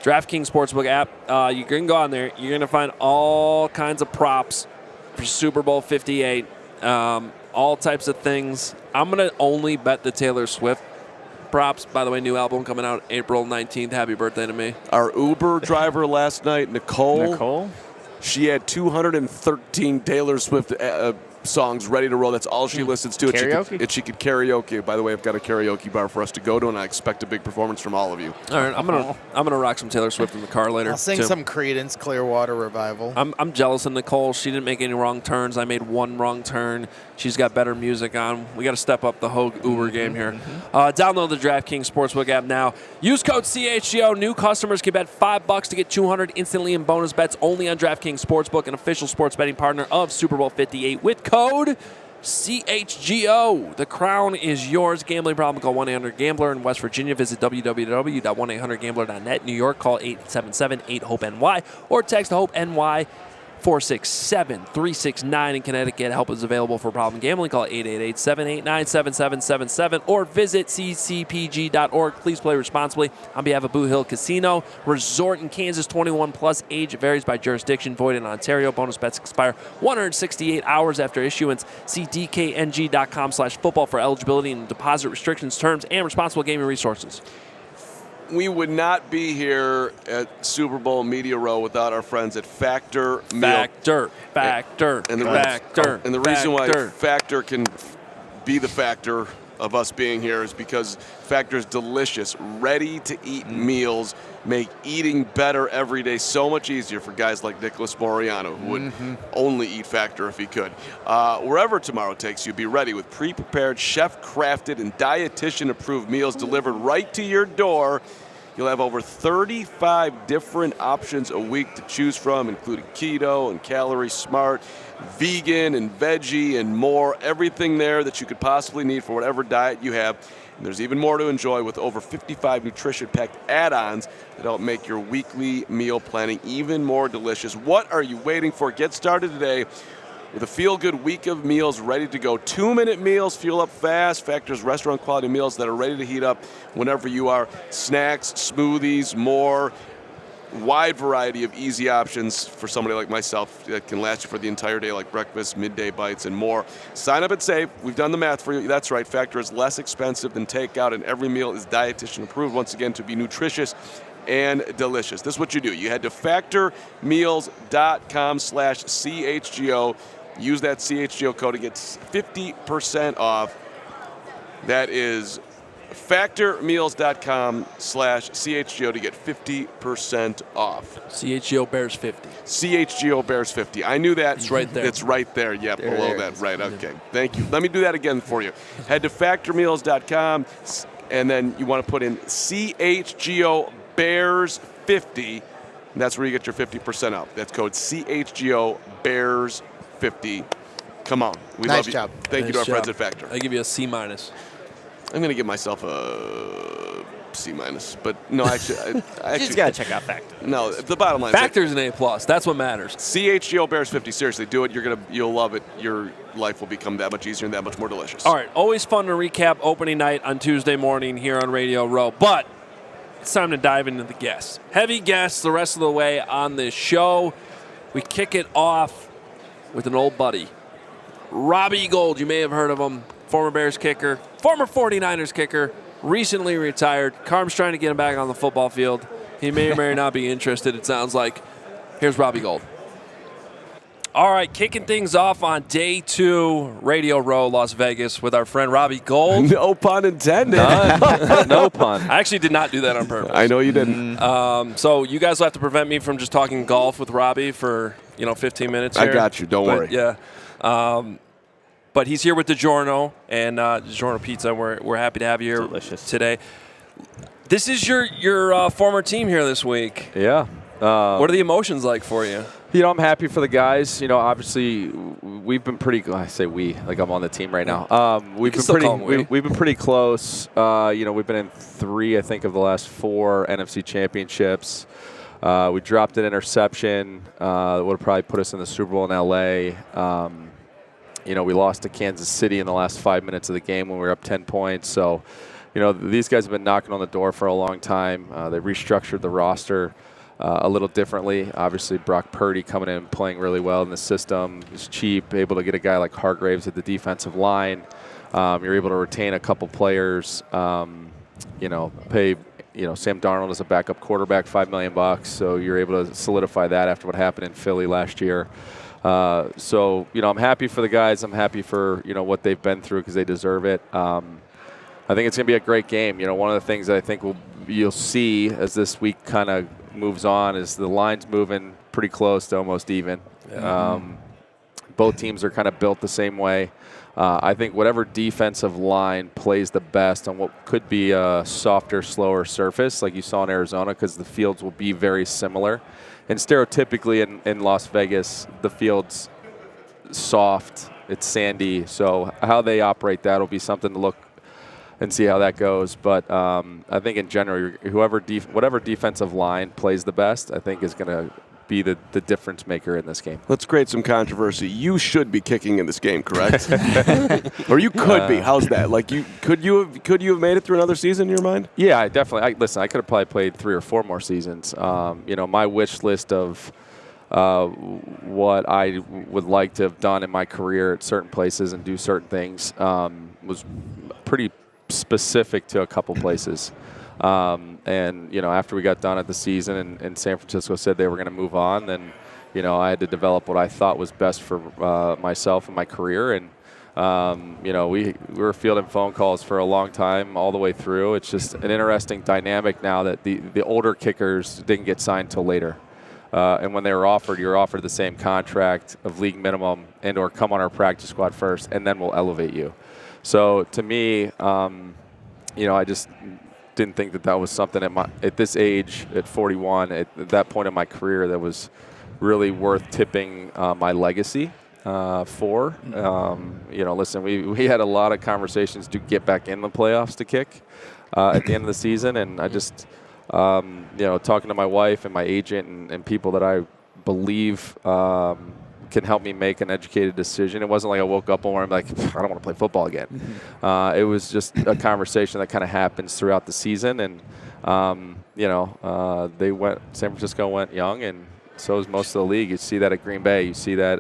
DraftKings Sportsbook app, you can go on there. You're going to find all kinds of props for Super Bowl 58, all types of things. I'm going to only bet the Taylor Swift props. By the way, new album coming out April 19th. Happy birthday to me. Our Uber driver last night, Nicole. She had 213 Taylor Swift songs ready to roll. That's all she listens to. Karaoke? She could karaoke. By the way, I've got a karaoke bar for us to go to, and I expect a big performance from all of you. All right, I'm gonna rock some Taylor Swift in the car later. I'll sing some Creedence Clearwater Revival. I'm jealous of Nicole. She didn't make any wrong turns. I made one wrong turn. She's got better music on. We got to step up the Hoge Uber game here. Download the DraftKings Sportsbook app now. Use code CHGO. New customers can bet $5 to get $200 instantly in bonus bets only on DraftKings Sportsbook, an official sports betting partner of Super Bowl 58 with code CHGO. The crown is yours. Gambling problem, call 1-800-GAMBLER. In West Virginia, visit www.1800gambler.net. New York, call 877-8-HOPE-NY or text HOPE-NY 467-369. In Connecticut, help is available for problem gambling. Call 888-789-7777 or visit ccpg.org. Please play responsibly. On behalf of Boo Hill Casino Resort in Kansas, 21 plus, age varies by jurisdiction, void in Ontario. Bonus bets expire 168 hours after issuance. See dkng.com/football for eligibility and deposit restrictions, terms, and responsible gaming resources. We would not be here at Super Bowl Media Row without our friends at Factor Meal. Factor. And the reason why Factor can be the factor of us being here is because Factor's delicious, ready-to-eat meals make eating better every day so much easier for guys like Nicholas Moreano, who would only eat Factor if he could. Wherever tomorrow takes you, be ready with pre-prepared, chef-crafted, and dietitian-approved meals delivered right to your door. You'll have over 35 different options a week to choose from, including keto and calorie smart, vegan and veggie and more. Everything there that you could possibly need for whatever diet you have. And there's even more to enjoy with over 55 nutrition-packed add-ons that help make your weekly meal planning even more delicious. What are you waiting for? Get started today with a feel-good week of meals ready to go. 2-minute meals, fuel up fast. Factor's restaurant-quality meals that are ready to heat up whenever you are. Snacks, smoothies, more. Wide variety of easy options for somebody like myself that can last you for the entire day, like breakfast, midday bites, and more. Sign up and save. We've done the math for you. That's right. Factor is less expensive than takeout, and every meal is dietitian approved, once again, to be nutritious and delicious. This is what you do. You head to factormeals.com/CHGO. Use that CHGO code to get 50% off. That is factormeals.com/CHGO to get 50% off. CHGO Bears 50. CHGO Bears 50. I knew that. It's right there. It's right there. Yeah, below that. Right. Okay. Thank you. Let me do that again for you. Head to factormeals.com, and then you want to put in CHGO Bears 50. And that's where you get your 50% off. That's code CHGO Bears 50. Come on. We Nice love you. job. Thank you to our friends at Factor. I give you a C-. I'm going to give myself a C-, but no, actually, You just got to check out Factor. No, the bottom line Factor's an A+. That's what matters. CHGO Bears 50. Seriously, do it. You'll love it. Your life will become that much easier and that much more delicious. All right, always fun to recap opening night on Tuesday morning here on Radio Row, but it's time to dive into the guests. Heavy guests the rest of the way on this show. We kick it off with an old buddy, Robbie Gould. You may have heard of him. Former Bears kicker, former 49ers kicker, recently retired. Carm's trying to get him back on the football field. He may or may not be interested, it sounds like. Here's Robbie Gould. All right, kicking things off on day 2, Radio Row, Las Vegas, with our friend Robbie Gould. No pun intended. No pun. I actually did not do that on purpose. I know you didn't. So you guys will have to prevent me from just talking golf with Robbie for 15 minutes here. I got you. Don't worry. Yeah. But he's here with DiGiorno and DiGiorno Pizza. We're happy to have you here today. This is your former team here this week. Yeah. What are the emotions like for you? I'm happy for the guys. Obviously, we've been pretty. I say we, like I'm on the team right now. We've been pretty close. We've been in 3, I think, of the last 4 NFC championships. We dropped an interception that would have probably put us in the Super Bowl in LA. We lost to Kansas City in the last 5 minutes of the game when we were up 10 points. So, these guys have been knocking on the door for a long time. They restructured the roster a little differently. Obviously, Brock Purdy coming in, playing really well in the system. He's cheap, able to get a guy like Hargraves at the defensive line. You're able to retain a couple players. Pay Sam Darnold as a backup quarterback, $5 million. So you're able to solidify that after what happened in Philly last year. So, I'm happy for the guys. I'm happy for, what they've been through because they deserve it. I think it's going to be a great game. One of the things that I think you'll see as this week kind of moves on is the line's moving pretty close to almost even. Yeah. Both teams are kind of built the same way. I think whatever defensive line plays the best on what could be a softer, slower surface, like you saw in Arizona, because the fields will be very similar. And stereotypically in Las Vegas, the field's soft, it's sandy. So how they operate that will be something to look and see how that goes. But I think in general, whatever defensive line plays the best, I think is going to be the difference maker in this game. Let's create some controversy. You should be kicking in this game, correct? Or you could be. How's that? Like, could you have made it through another season in your mind? Yeah, definitely. Listen, I could have probably played 3 or 4 more seasons. My wish list of what I would like to have done in my career at certain places and do certain things was pretty specific to a couple places. And after we got done at the season and San Francisco said they were going to move on, then, I had to develop what I thought was best for myself and my career. And, we were fielding phone calls for a long time all the way through. It's just an interesting dynamic now that the older kickers didn't get signed till later. And when they were offered, you're offered the same contract of league minimum and or come on our practice squad first, and then we'll elevate you. So to me, I just didn't think that was something at this age, at 41, at that point in my career, that was really worth tipping my legacy for. Listen, we had a lot of conversations to get back in the playoffs to kick at the end of the season, and I just, talking to my wife and my agent and people that I believe can help me make an educated decision. It wasn't like I woke up one morning like, I don't want to play football again. It was just a conversation that kind of happens throughout the season. And, San Francisco went young, and so is most of the league. You see that at Green Bay. You see that,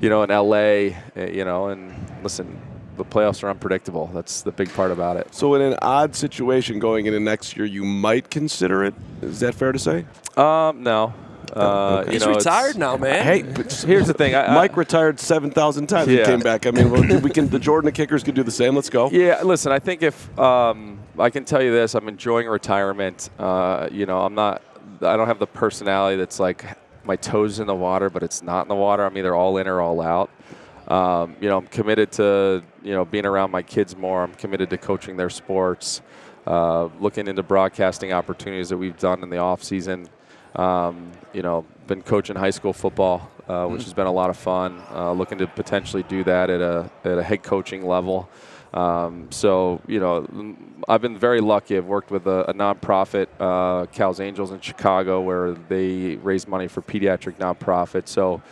in L.A., and listen, the playoffs are unpredictable. That's the big part about it. So in an odd situation going into next year, you might consider it. Is that fair to say? No. Okay. He's retired now, man. Hey, but here's the thing. Mike retired 7,000 times and came back. I mean, the Jordan kickers could do the same. Let's go. Yeah, listen, I think if I can tell you this, I'm enjoying retirement. I don't have the personality that's like my toes in the water, but it's not in the water. I'm either all in or all out. I'm committed to, being around my kids more. I'm committed to coaching their sports, looking into broadcasting opportunities that we've done in the off season. Been coaching high school football, which has been a lot of fun. Looking to potentially do that at a head coaching level. I've been very lucky. I've worked with a nonprofit, Cal's Angels in Chicago, where they raise money for pediatric nonprofits. So,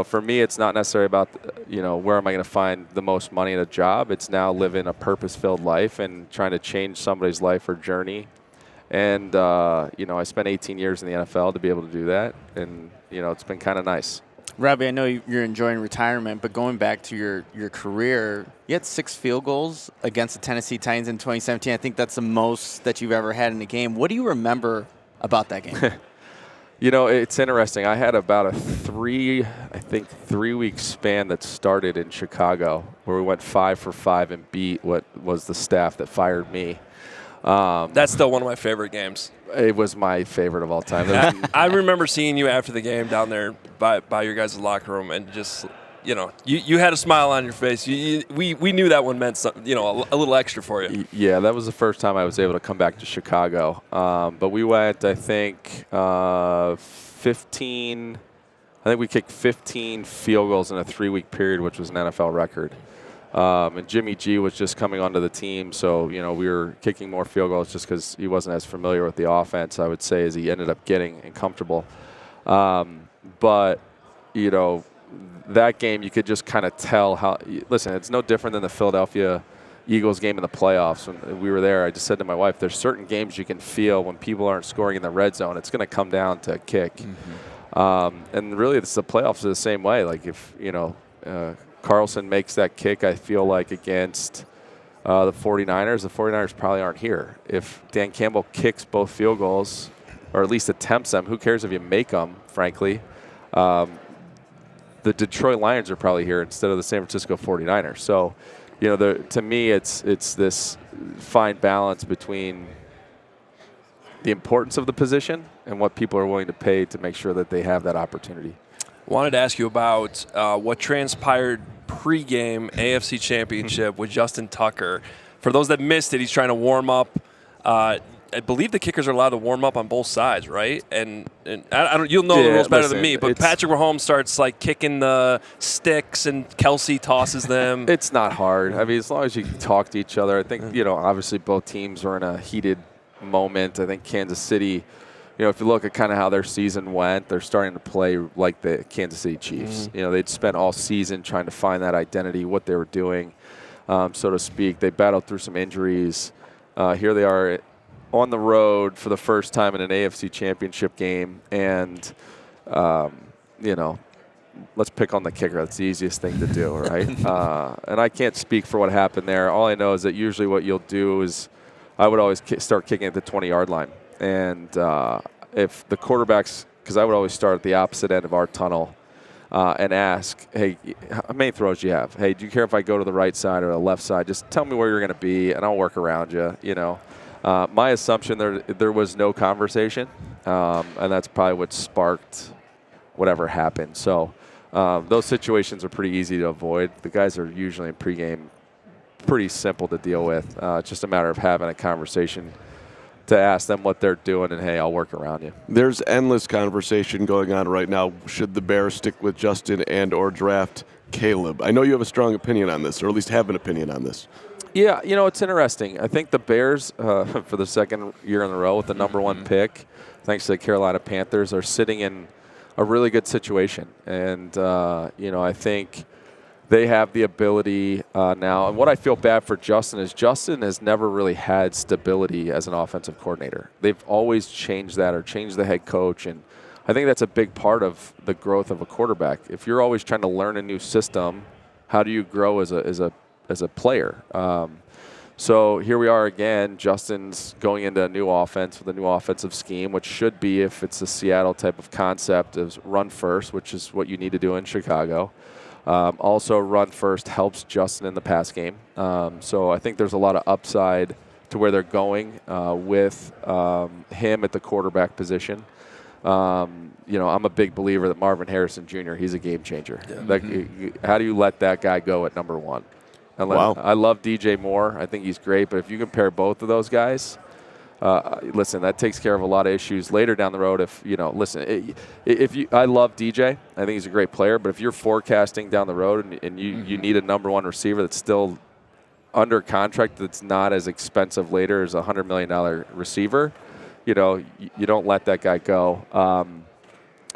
for me, it's not necessarily about, where am I going to find the most money in a job. It's now living a purpose-filled life and trying to change somebody's life or journey. And, I spent 18 years in the NFL to be able to do that. And, it's been kind of nice. Robbie, I know you're enjoying retirement, but going back to your career, you had 6 field goals against the Tennessee Titans in 2017. I think that's the most that you've ever had in a game. What do you remember about that game? It's interesting. I had about a 3-week span that started in Chicago where we went 5 for 5 and beat what was the staff that fired me. That's still one of my favorite games. It was my favorite of all time. I remember seeing you after the game down there by your guys' locker room, and just, you had a smile on your face. We knew that one meant something, a little extra for you. Yeah, that was the first time I was able to come back to Chicago. But we went, I think, 15. I think we kicked 15 field goals in a 3-week period, which was an NFL record. And Jimmy G was just coming onto the team, so, we were kicking more field goals just because he wasn't as familiar with the offense, I would say, as he ended up getting and comfortable. But, that game you could just kind of tell how – listen, it's no different than the Philadelphia Eagles game in the playoffs. When we were there, I just said to my wife, there's certain games you can feel when people aren't scoring in the red zone. It's going to come down to a kick. Mm-hmm. And really, the playoffs are the same way. Like if, Carlson makes that kick, I feel like against the 49ers probably aren't here. If Dan Campbell kicks both field goals, or at least attempts them, who cares if you make them, frankly. the Detroit Lions are probably here instead of the San Francisco 49ers. So, to me, it's this fine balance between the importance of the position and what people are willing to pay to make sure that they have that opportunity. Wanted to ask you about what transpired pregame AFC Championship with Justin Tucker. For those that missed it, he's trying to warm up. I believe the kickers are allowed to warm up on both sides, right? And I don't. You'll know the rules better than me. But Patrick Mahomes starts like kicking the sticks, and Kelsey tosses them. It's not hard. I mean, as long as you can talk to each other. I think obviously both teams are in a heated moment. I think Kansas City. If you look at kind of how their season went, they're starting to play like the Kansas City Chiefs. They'd spent all season trying to find that identity, what they were doing, so to speak. They battled through some injuries. Here they are on the road for the first time in an AFC Championship game, and let's pick on the kicker. That's the easiest thing to do, right? And I can't speak for what happened there. All I know is that usually what you'll do is I would always start kicking at the 20-yard line. And if the quarterbacks, because I would always start at the opposite end of our tunnel and ask, hey, how many throws do you have? Hey, do you care if I go to the right side or the left side? Just tell me where you're going to be, and I'll work around you, My assumption there was no conversation, and that's probably what sparked whatever happened. So those situations are pretty easy to avoid. The guys are usually in pregame pretty simple to deal with. It's just a matter of having a conversation to ask them what they're doing, and, hey, I'll work around you. There's endless conversation going on right now. Should the Bears stick with Justin and or draft Caleb? I know you have a strong opinion on this, or at least have an opinion on this. Yeah, it's interesting. I think the Bears, for the second year in a row with the number one pick, thanks to the Carolina Panthers, are sitting in a really good situation. And, I think they have the ability now. And what I feel bad for Justin is Justin has never really had stability as an offensive coordinator. They've always changed that or changed the head coach. And I think that's a big part of the growth of a quarterback. If you're always trying to learn a new system, how do you grow as a player? So here we are again. Justin's going into a new offense with a new offensive scheme, which should be, if it's a Seattle type of concept, is run first, which is what you need to do in Chicago. Also, run first helps Justin in the pass game. So I think there's a lot of upside to where they're going with him at the quarterback position. I'm a big believer that Marvin Harrison Jr., he's a game changer. Yeah. How do you let that guy go at number one? Wow. I love DJ Moore. I think he's great. But if you compare both of those guys, listen, that takes care of a lot of issues later down the road. I love DJ. I think he's a great player. But if you're forecasting down the road and you need a number one receiver that's still under contract, that's not as expensive later as a $100 million receiver, you don't let that guy go.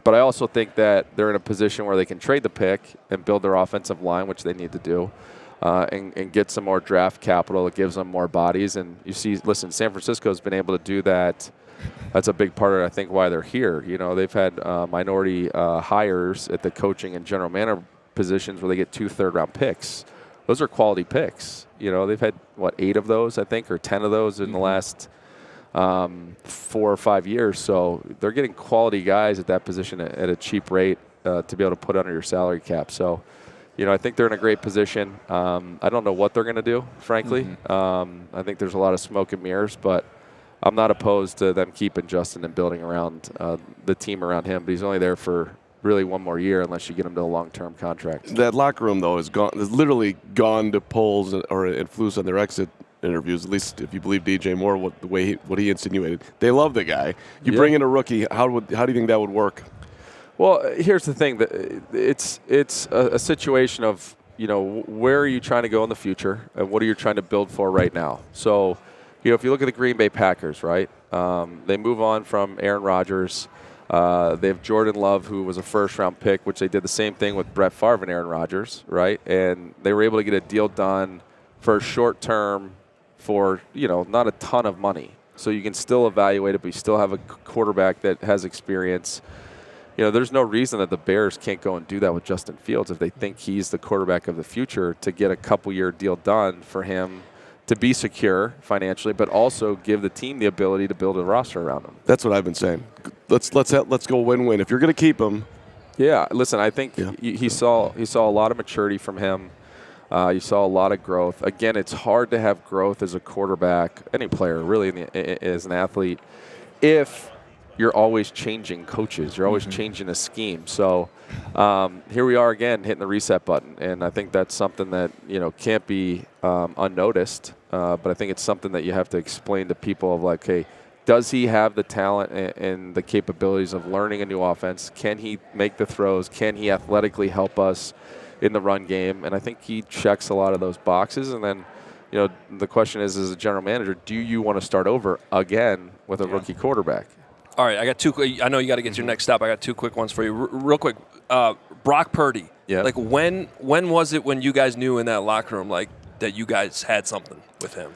But I also think that they're in a position where they can trade the pick and build their offensive line, which they need to do. And get some more draft capital that gives them more bodies. And you see, listen, San Francisco's been able to do that. That's a big part of, I think, why they're here. They've had minority hires at the coaching and general manager positions where they get 2 third-round picks. Those are quality picks. They've had, 8 of those, I think, or 10 of those in the last 4 or 5 years. So they're getting quality guys at that position at a cheap rate to be able to put under your salary cap. So, I think they're in a great position. I don't know what they're going to do, frankly. I think there's a lot of smoke and mirrors, but I'm not opposed to them keeping Justin and building around the team around him. But he's only there for really one more year unless you get him to a long-term contract. That locker room, though, is literally gone to polls or influence on their exit interviews, at least if you believe DJ Moore, what he insinuated. They love the guy. You bring in a rookie, how do you think that would work? Well, here's the thing. It's a situation of, where are you trying to go in the future and what are you trying to build for right now? So, if you look at the Green Bay Packers, right, they move on from Aaron Rodgers. They have Jordan Love, who was a first-round pick, which they did the same thing with Brett Favre and Aaron Rodgers, right? And they were able to get a deal done for a short term for, not a ton of money. So you can still evaluate it, but you still have a quarterback that has experience. There's no reason that the Bears can't go and do that with Justin Fields if they think he's the quarterback of the future, to get a couple-year deal done for him to be secure financially, but also give the team the ability to build a roster around him. That's what I've been saying. Let's go win-win. If you're going to keep him, Yeah, listen, I think he saw a lot of maturity from him. You saw a lot of growth. Again, it's hard to have growth as a quarterback, any player really, as an athlete, if you're always changing coaches. You're always changing a scheme. So here we are again hitting the reset button, and I think that's something that can't be unnoticed. But I think it's something that you have to explain to people of like, hey, does he have the talent and the capabilities of learning a new offense? Can he make the throws? Can he athletically help us in the run game? And I think he checks a lot of those boxes. And then, the question is, as a general manager, do you want to start over again with a rookie quarterback? All right, I got two. I know you got to get to your next stop. I got two quick ones for you. Real quick, Brock Purdy. Yeah. Like when was it when you guys knew in that locker room like that you guys had something with him?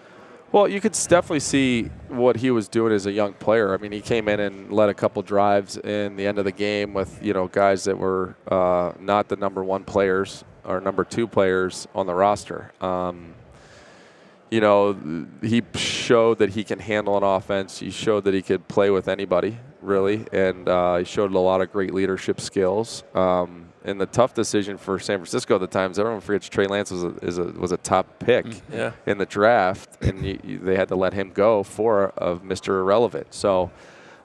Well, you could definitely see what he was doing as a young player. I mean, he came in and led a couple drives in the end of the game with guys that were not the number one players or number two players on the roster. He showed that he can handle an offense. He showed that he could play with anybody, really, and he showed a lot of great leadership skills. And the tough decision for San Francisco at the time is everyone forgets Trey Lance was a top pick in the draft, and they had to let him go for Mr. Irrelevant. So,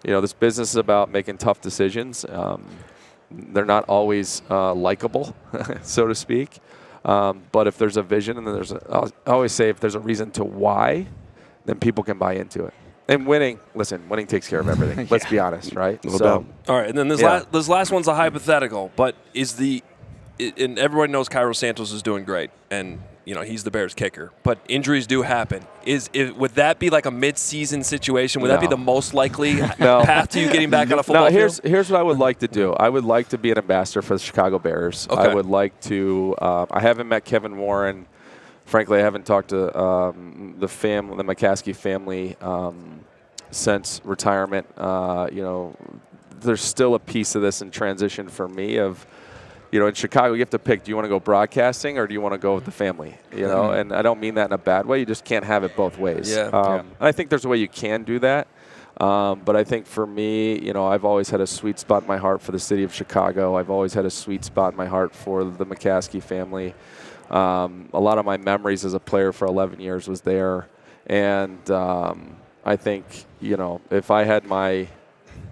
this business is about making tough decisions. They're not always likable, so to speak. But if there's a vision and then I always say if there's a reason to why, then people can buy into it. And winning takes care of everything. Let's be honest, right? All right, and then this last one's a hypothetical, but and everybody knows Cairo Santos is doing great, and he's the Bears kicker, but injuries do happen. Would that be like a mid-season situation? Would that be the most likely path to you getting back on a football field? Here's what I would like to do. I would like to be an ambassador for the Chicago Bears. Okay. I would like to. I haven't met Kevin Warren. Frankly, I haven't talked to the McCaskey family since retirement. There's still a piece of this in transition for me of, in Chicago, you have to pick, do you want to go broadcasting or do you want to go with the family? And I don't mean that in a bad way. You just can't have it both ways. And I think there's a way you can do that. But I think for me, I've always had a sweet spot in my heart for the city of Chicago. I've always had a sweet spot in my heart for the McCaskey family. A lot of my memories as a player for 11 years was there. And I think, if I had my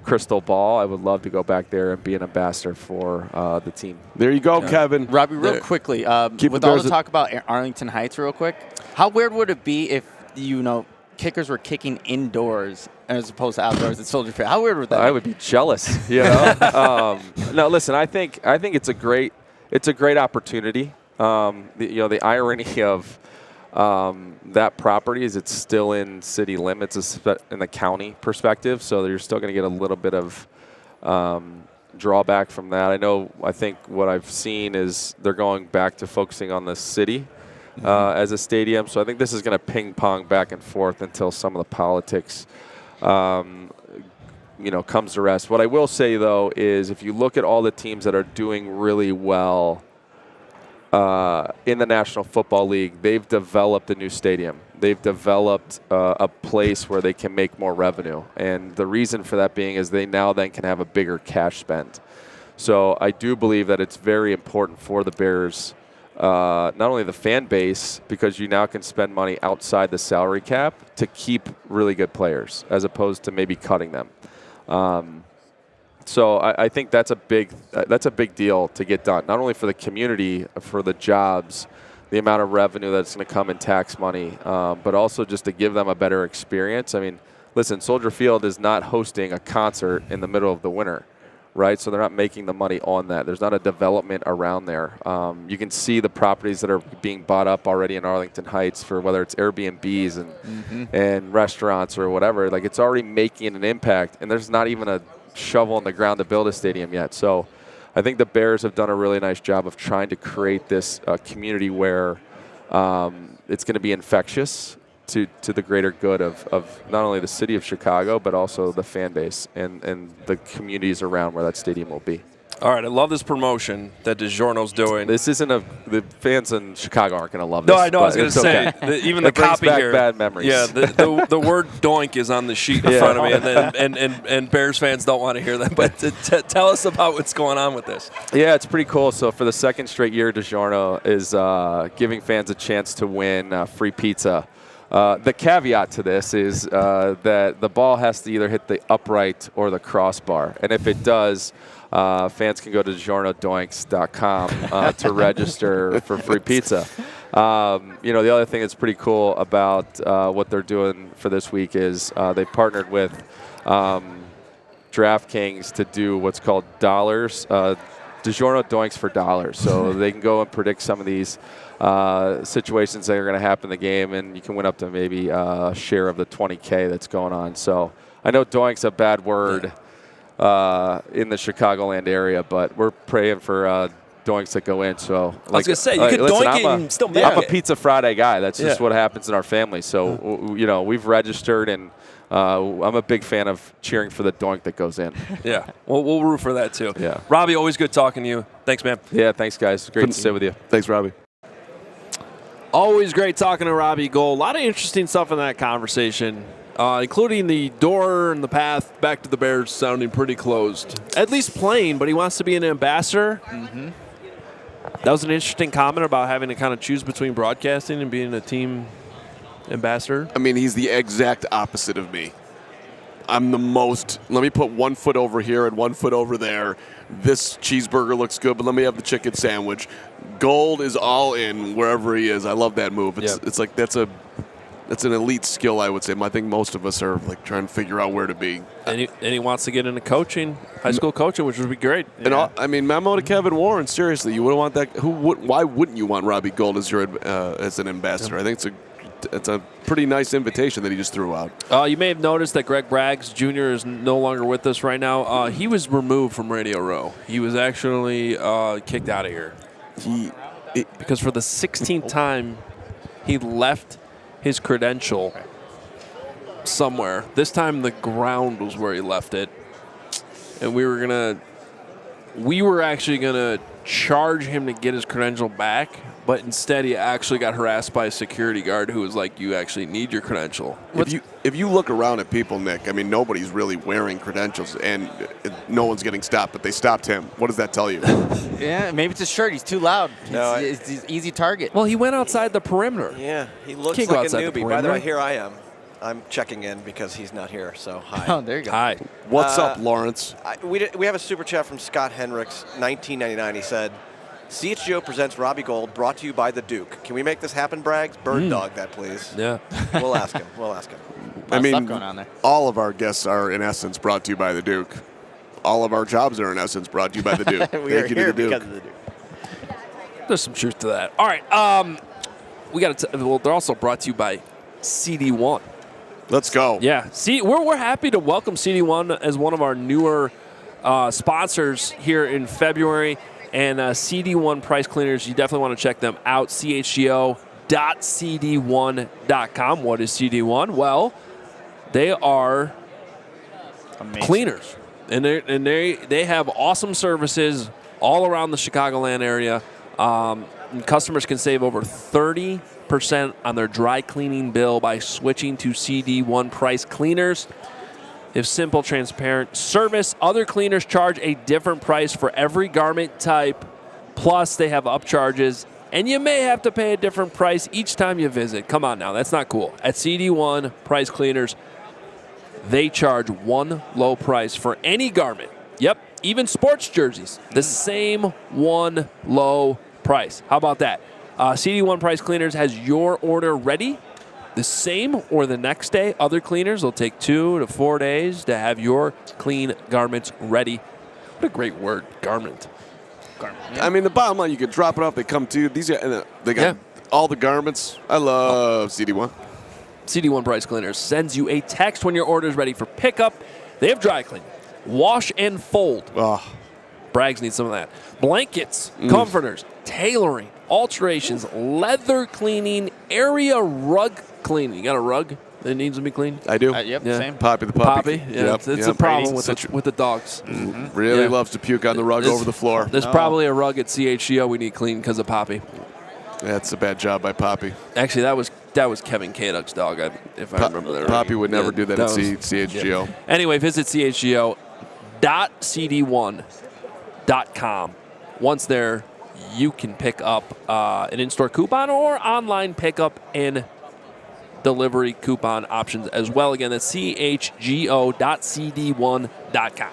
crystal ball, I would love to go back there and be an ambassador for the team. There you go, Kevin. Robbie, real quickly, with all the talk about Arlington Heights real quick, how weird would it be if, kickers were kicking indoors as opposed to outdoors at Soldier Field? How weird would that be? I would be jealous, No, listen, I think it's a great opportunity. The irony of that property is it's still in city limits in the county perspective, so you're still going to get a little bit of drawback from that. I think what I've seen is they're going back to focusing on the city as a stadium, so I think this is going to ping pong back and forth until some of the politics comes to rest. What I will say, though, is if you look at all the teams that are doing really well in the National Football League, they've developed a new stadium. They've developed a place where they can make more revenue. And the reason for that being is they now then can have a bigger cash spend. So I do believe that it's very important for the Bears, not only the fan base, because you now can spend money outside the salary cap to keep really good players as opposed to maybe cutting them. So I think that's a big deal to get done, not only for the community, for the jobs, the amount of revenue that's going to come in tax money, but also just to give them a better experience. I mean, listen, Soldier Field is not hosting a concert in the middle of the winter, right? So they're not making the money on that. There's not a development around there. You can see the properties that are being bought up already in Arlington Heights for whether it's Airbnbs and restaurants or whatever. Like, it's already making an impact, and there's not even a shovel in the ground to build a stadium yet. So I think the Bears have done a really nice job of trying to create this community where it's going to be infectious to the greater good of not only the city of Chicago, but also the fan base and the communities around where that stadium will be. All right, I love this promotion that DiGiorno's doing. This isn't the fans in Chicago aren't going to love this. No, I know. I was going to say even the brings copy back here. Bad memories. Yeah, the word "doink" is on the sheet in front of me, and Bears fans don't want to hear that. But tell us about what's going on with this. Yeah, it's pretty cool. So for the second straight year, DiGiorno is giving fans a chance to win free pizza. The caveat to this is that the ball has to either hit the upright or the crossbar, and if it does. Fans can go to DiGiornoDoinks.com to register for free pizza. The other thing that's pretty cool about what they're doing for this week is they partnered with DraftKings to do what's called dollars, DiGiorno Doinks for dollars. So they can go and predict some of these situations that are going to happen in the game, and you can win up to maybe a share of the $20K that's going on. So I know Doink's a bad word. In the Chicagoland area, but we're praying for doinks that go in. So I was going to say, you could doink it and still make it. I'm a Pizza Friday guy. That's just what happens in our family. So, we've registered, and I'm a big fan of cheering for the doink that goes in. Yeah, we'll root for that too. Yeah. Robbie, always good talking to you. Thanks, man. Yeah, thanks, guys. Great to sit with you. Thanks, Robbie. Always great talking to Robbie Gould. A lot of interesting stuff in that conversation. Including the door and the path back to the Bears sounding pretty closed. At least playing, but he wants to be an ambassador. Mm-hmm. That was an interesting comment about having to kind of choose between broadcasting and being a team ambassador. I mean, he's the exact opposite of me. I'm the most, let me put 1 foot over here and 1 foot over there. This cheeseburger looks good, but let me have the chicken sandwich. Gould is all in wherever he is. I love that move. It's like that's an elite skill, I would say. I think most of us are like trying to figure out where to be. And he wants to get into coaching, high school coaching, which would be great. And memo to Kevin Warren. Seriously, you wouldn't want that. Why wouldn't you want Robbie Gould as your as an ambassador? I think it's a pretty nice invitation that he just threw out. You may have noticed that Greg Braggs Jr. is no longer with us right now. He was removed from Radio Row. He was actually kicked out of here. Because for the 16th time, he left his credential somewhere. This time the ground was where he left it. And we were actually gonna charge him to get his credential back, but instead he actually got harassed by a security guard who was like, you actually need your credential. If you look around at people, Nick, I mean, nobody's really wearing credentials, and no one's getting stopped, but they stopped him. What does that tell you? Yeah, maybe it's his shirt. He's too loud. No, it's an easy target. Well, he went outside the perimeter. Yeah, he looks Can't like go a outside the newbie. By the perimeter. way, here I am. I'm checking in because he's not here, so hi. Oh, there you go. Hi. What's up, Lawrence? We have a super chat from Scott Henricks, 1999. He said, CHGO presents Robbie Gould, brought to you by the Duke. Can we make this happen, Braggs? Bird dog that, please. Yeah. We'll ask him. I mean, stuff going on there. all of our guests are, in essence, brought to you by the Duke. All of our jobs are, in essence, brought to you by the Duke. We Thank are you here to the Duke. because of the Duke. There's some truth to that. All right. We got to. Well, they're also brought to you by CD1. Let's go. Yeah. We're happy to welcome CD1 as one of our newer sponsors here in February. And CD1 Price Cleaners, you definitely want to check them out. CHGO.cd1.com. What is CD1? Well, they are cleaners, and they have awesome services all around the Chicagoland area. And customers can save over 30% on their dry cleaning bill by switching to CD1 Price Cleaners. If simple, transparent service, other cleaners charge a different price for every garment type. Plus, they have upcharges, and you may have to pay a different price each time you visit. Come on now, that's not cool. At CD1 Price Cleaners, they charge one low price for any garment. Yep, even sports jerseys, the same one low price. How about that? CD1 Price Cleaners has your order ready the same or the next day. Other cleaners will take 2 to 4 days to have your clean garments ready. What a great word, garment. Yeah. I mean, the bottom line, you can drop it off. They come to you. They got all the garments. I love CD1. CD1 Price Cleaners sends you a text when your order is ready for pickup. They have dry cleaning, wash and fold. Oh. Braggs needs some of that. Blankets, comforters, tailoring, alterations, leather cleaning, area rug cleaning. You got a rug? It needs to be cleaned. I do. Yep, Yeah. same. Poppy the puppy. Poppy, yeah, it's a problem with the dogs. Really Yeah. loves to puke on the rug over the floor. There's probably a rug at CHGO we need cleaned because of Poppy. That's a bad job by Poppy. Actually, that was Kevin Kaduk's dog, if I remember that right. Poppy would never do that at CHGO. Yeah. Anyway, visit chgo.cd1.com. Once there, you can pick up an in-store coupon or online pickup and delivery coupon options as well. Again, that's chgo.cd1.com.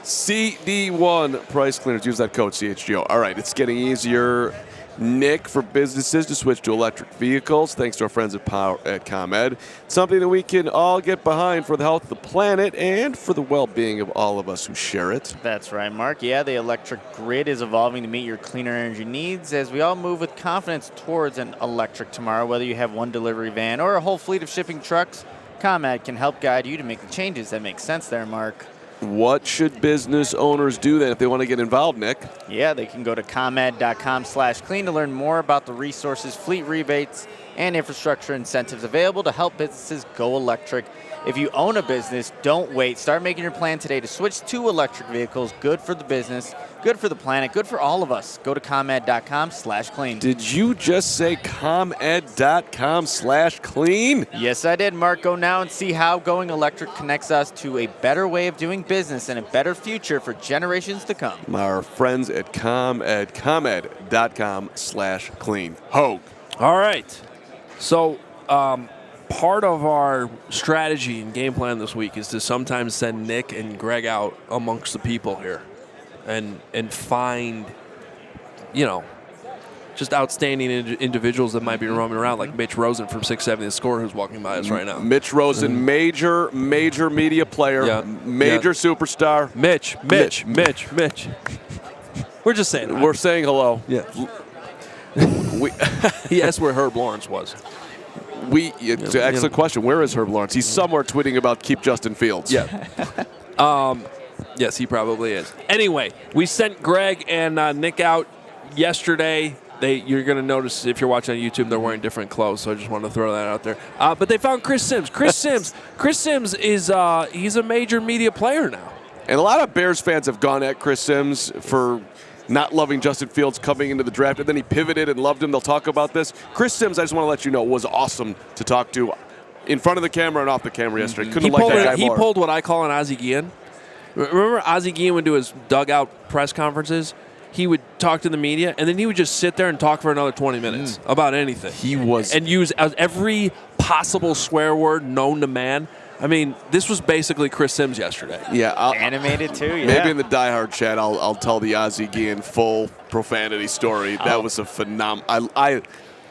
CD1 price clearance. Use that code CHGO. All right, it's getting easier, Nick, for businesses to switch to electric vehicles thanks to our friends at ComEd. Something that we can all get behind for the health of the planet and for the well-being of all of us who share it. That's right, Mark. Yeah, the electric grid is evolving to meet your cleaner energy needs as we all move with confidence towards an electric tomorrow. Whether you have one delivery van or a whole fleet of shipping trucks, ComEd can help guide you to make the changes that make sense there, Mark. What should business owners do then if they want to get involved, Nick? Yeah, they can go to ComEd.com/clean to learn more about the resources, fleet rebates, and infrastructure incentives available to help businesses go electric. If you own a business, don't wait. Start making your plan today to switch to electric vehicles. Good for the business, good for the planet, good for all of us. Go to ComEd.com/clean. Did you just say ComEd.com/clean? Yes, I did, Mark. Go now and see how going electric connects us to a better way of doing business and a better future for generations to come. Our friends at ComEd, ComEd.com/clean. Hoge. All right. So, part of our strategy and game plan this week is to sometimes send Nick and Greg out amongst the people here and find, just outstanding individuals that might be roaming around, like Mitch Rosen from 670 The Score, who's walking by us right now. Mitch Rosen, major media player, superstar. Mitch. We're just saying hi. We're saying hello. Yeah. He asked where Herb Lawrence was. It's an excellent question. Where is Herb Lawrence? He's somewhere tweeting about keep Justin Fields. Yeah. Yes, he probably is. Anyway, we sent Greg and Nick out yesterday. You're going to notice if you're watching on YouTube, they're wearing different clothes, so I just wanted to throw that out there. But they found Chris Simms. Chris Simms is he's a major media player now. And a lot of Bears fans have gone at Chris Simms for not loving Justin Fields coming into the draft, and then he pivoted and loved him. They'll talk about this. Chris Simms, I just want to let you know, was awesome to talk to in front of the camera and off the camera yesterday. Couldn't have liked that guy more. He pulled what I call an Ozzie Guillen. Remember Ozzie Guillen would do his dugout press conferences? He would talk to the media, and then he would just sit there and talk for another 20 minutes about anything. And use every possible swear word known to man. I mean, this was basically Chris Simms yesterday. Yeah, animated too. Yeah. Maybe in the Die Hard chat, I'll tell the Ozzie Guillen full profanity story. That was a phenomenal.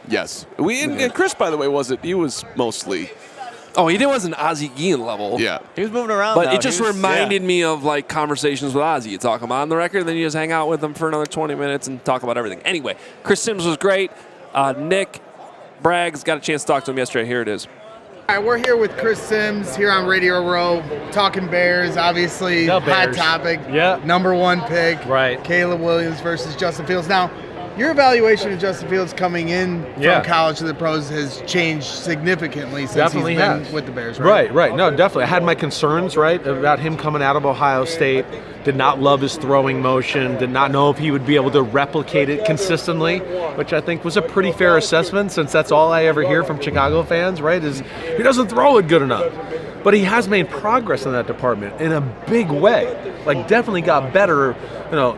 Yes, and Chris, by the way, he was mostly. Oh, he wasn't Ozzie Guillen level. Yeah, he was moving around. But it just reminded me of like conversations with Ozzie. You talk him on the record, and then you just hang out with him for another 20 minutes and talk about everything. Anyway, Chris Simms was great. Nick Braggs got a chance to talk to him yesterday. Here it is. All right, we're here with Chris Simms here on Radio Row, talking Bears, obviously hot topic. Yeah. Number one pick. Right. Caleb Williams versus Justin Fields. Now, your evaluation of Justin Fields coming in from college to the pros has changed significantly since he's been with the Bears, right? Right. No, definitely. I had my concerns, right, about him coming out of Ohio State. Did not love his throwing motion. Did not know if he would be able to replicate it consistently, which I think was a pretty fair assessment since that's all I ever hear from Chicago fans, right, is he doesn't throw it good enough. But he has made progress in that department in a big way. Like, definitely got better,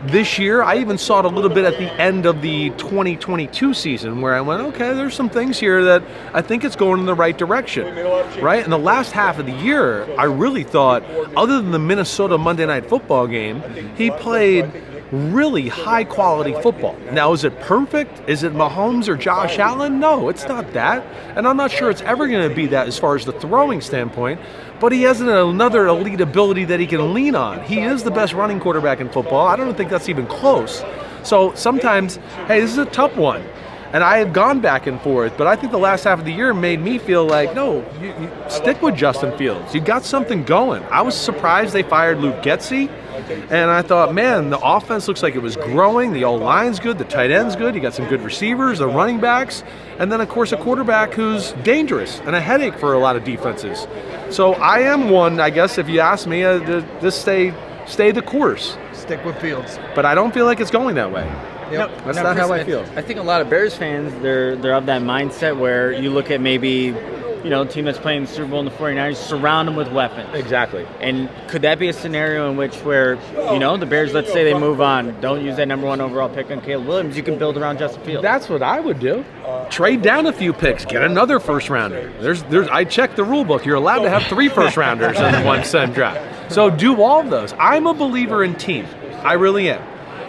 this year. I even saw it a little bit at the end of the 2022 season where I went, okay, there's some things here that I think it's going in the right direction, right? In the last half of the year, I really thought, other than the Minnesota Monday Night Football game, he played really high-quality football. Now, is it perfect? Is it Mahomes or Josh Allen? No, it's not that. And I'm not sure it's ever going to be that as far as the throwing standpoint, but he has another elite ability that he can lean on. He is the best running quarterback in football. I don't think that's even close. So sometimes, hey, this is a tough one. And I have gone back and forth, but I think the last half of the year made me feel like, no, you stick with Justin Fields. You got something going. I was surprised they fired Luke Getsy. And I thought, man, the offense looks like it was growing. The O-line's good. The tight end's good. You got some good receivers, the running backs. And then, of course, a quarterback who's dangerous and a headache for a lot of defenses. So I am one, I guess, if you ask me, just stay the course. Stick with Fields. But I don't feel like it's going that way. Yep. That's not how I feel. I think a lot of Bears fans, they're of that mindset where you look at maybe, a team that's playing the Super Bowl in the 49ers, surround them with weapons. Exactly. And could that be a scenario in which where, the Bears, let's say they move on, don't use that number 1 overall pick on Caleb Williams, you can build around Justin Fields. That's what I would do. Trade down a few picks, get another first rounder. I checked the rule book. You're allowed to have 3 first rounders in one set draft. So do all of those. I'm a believer in team. I really am.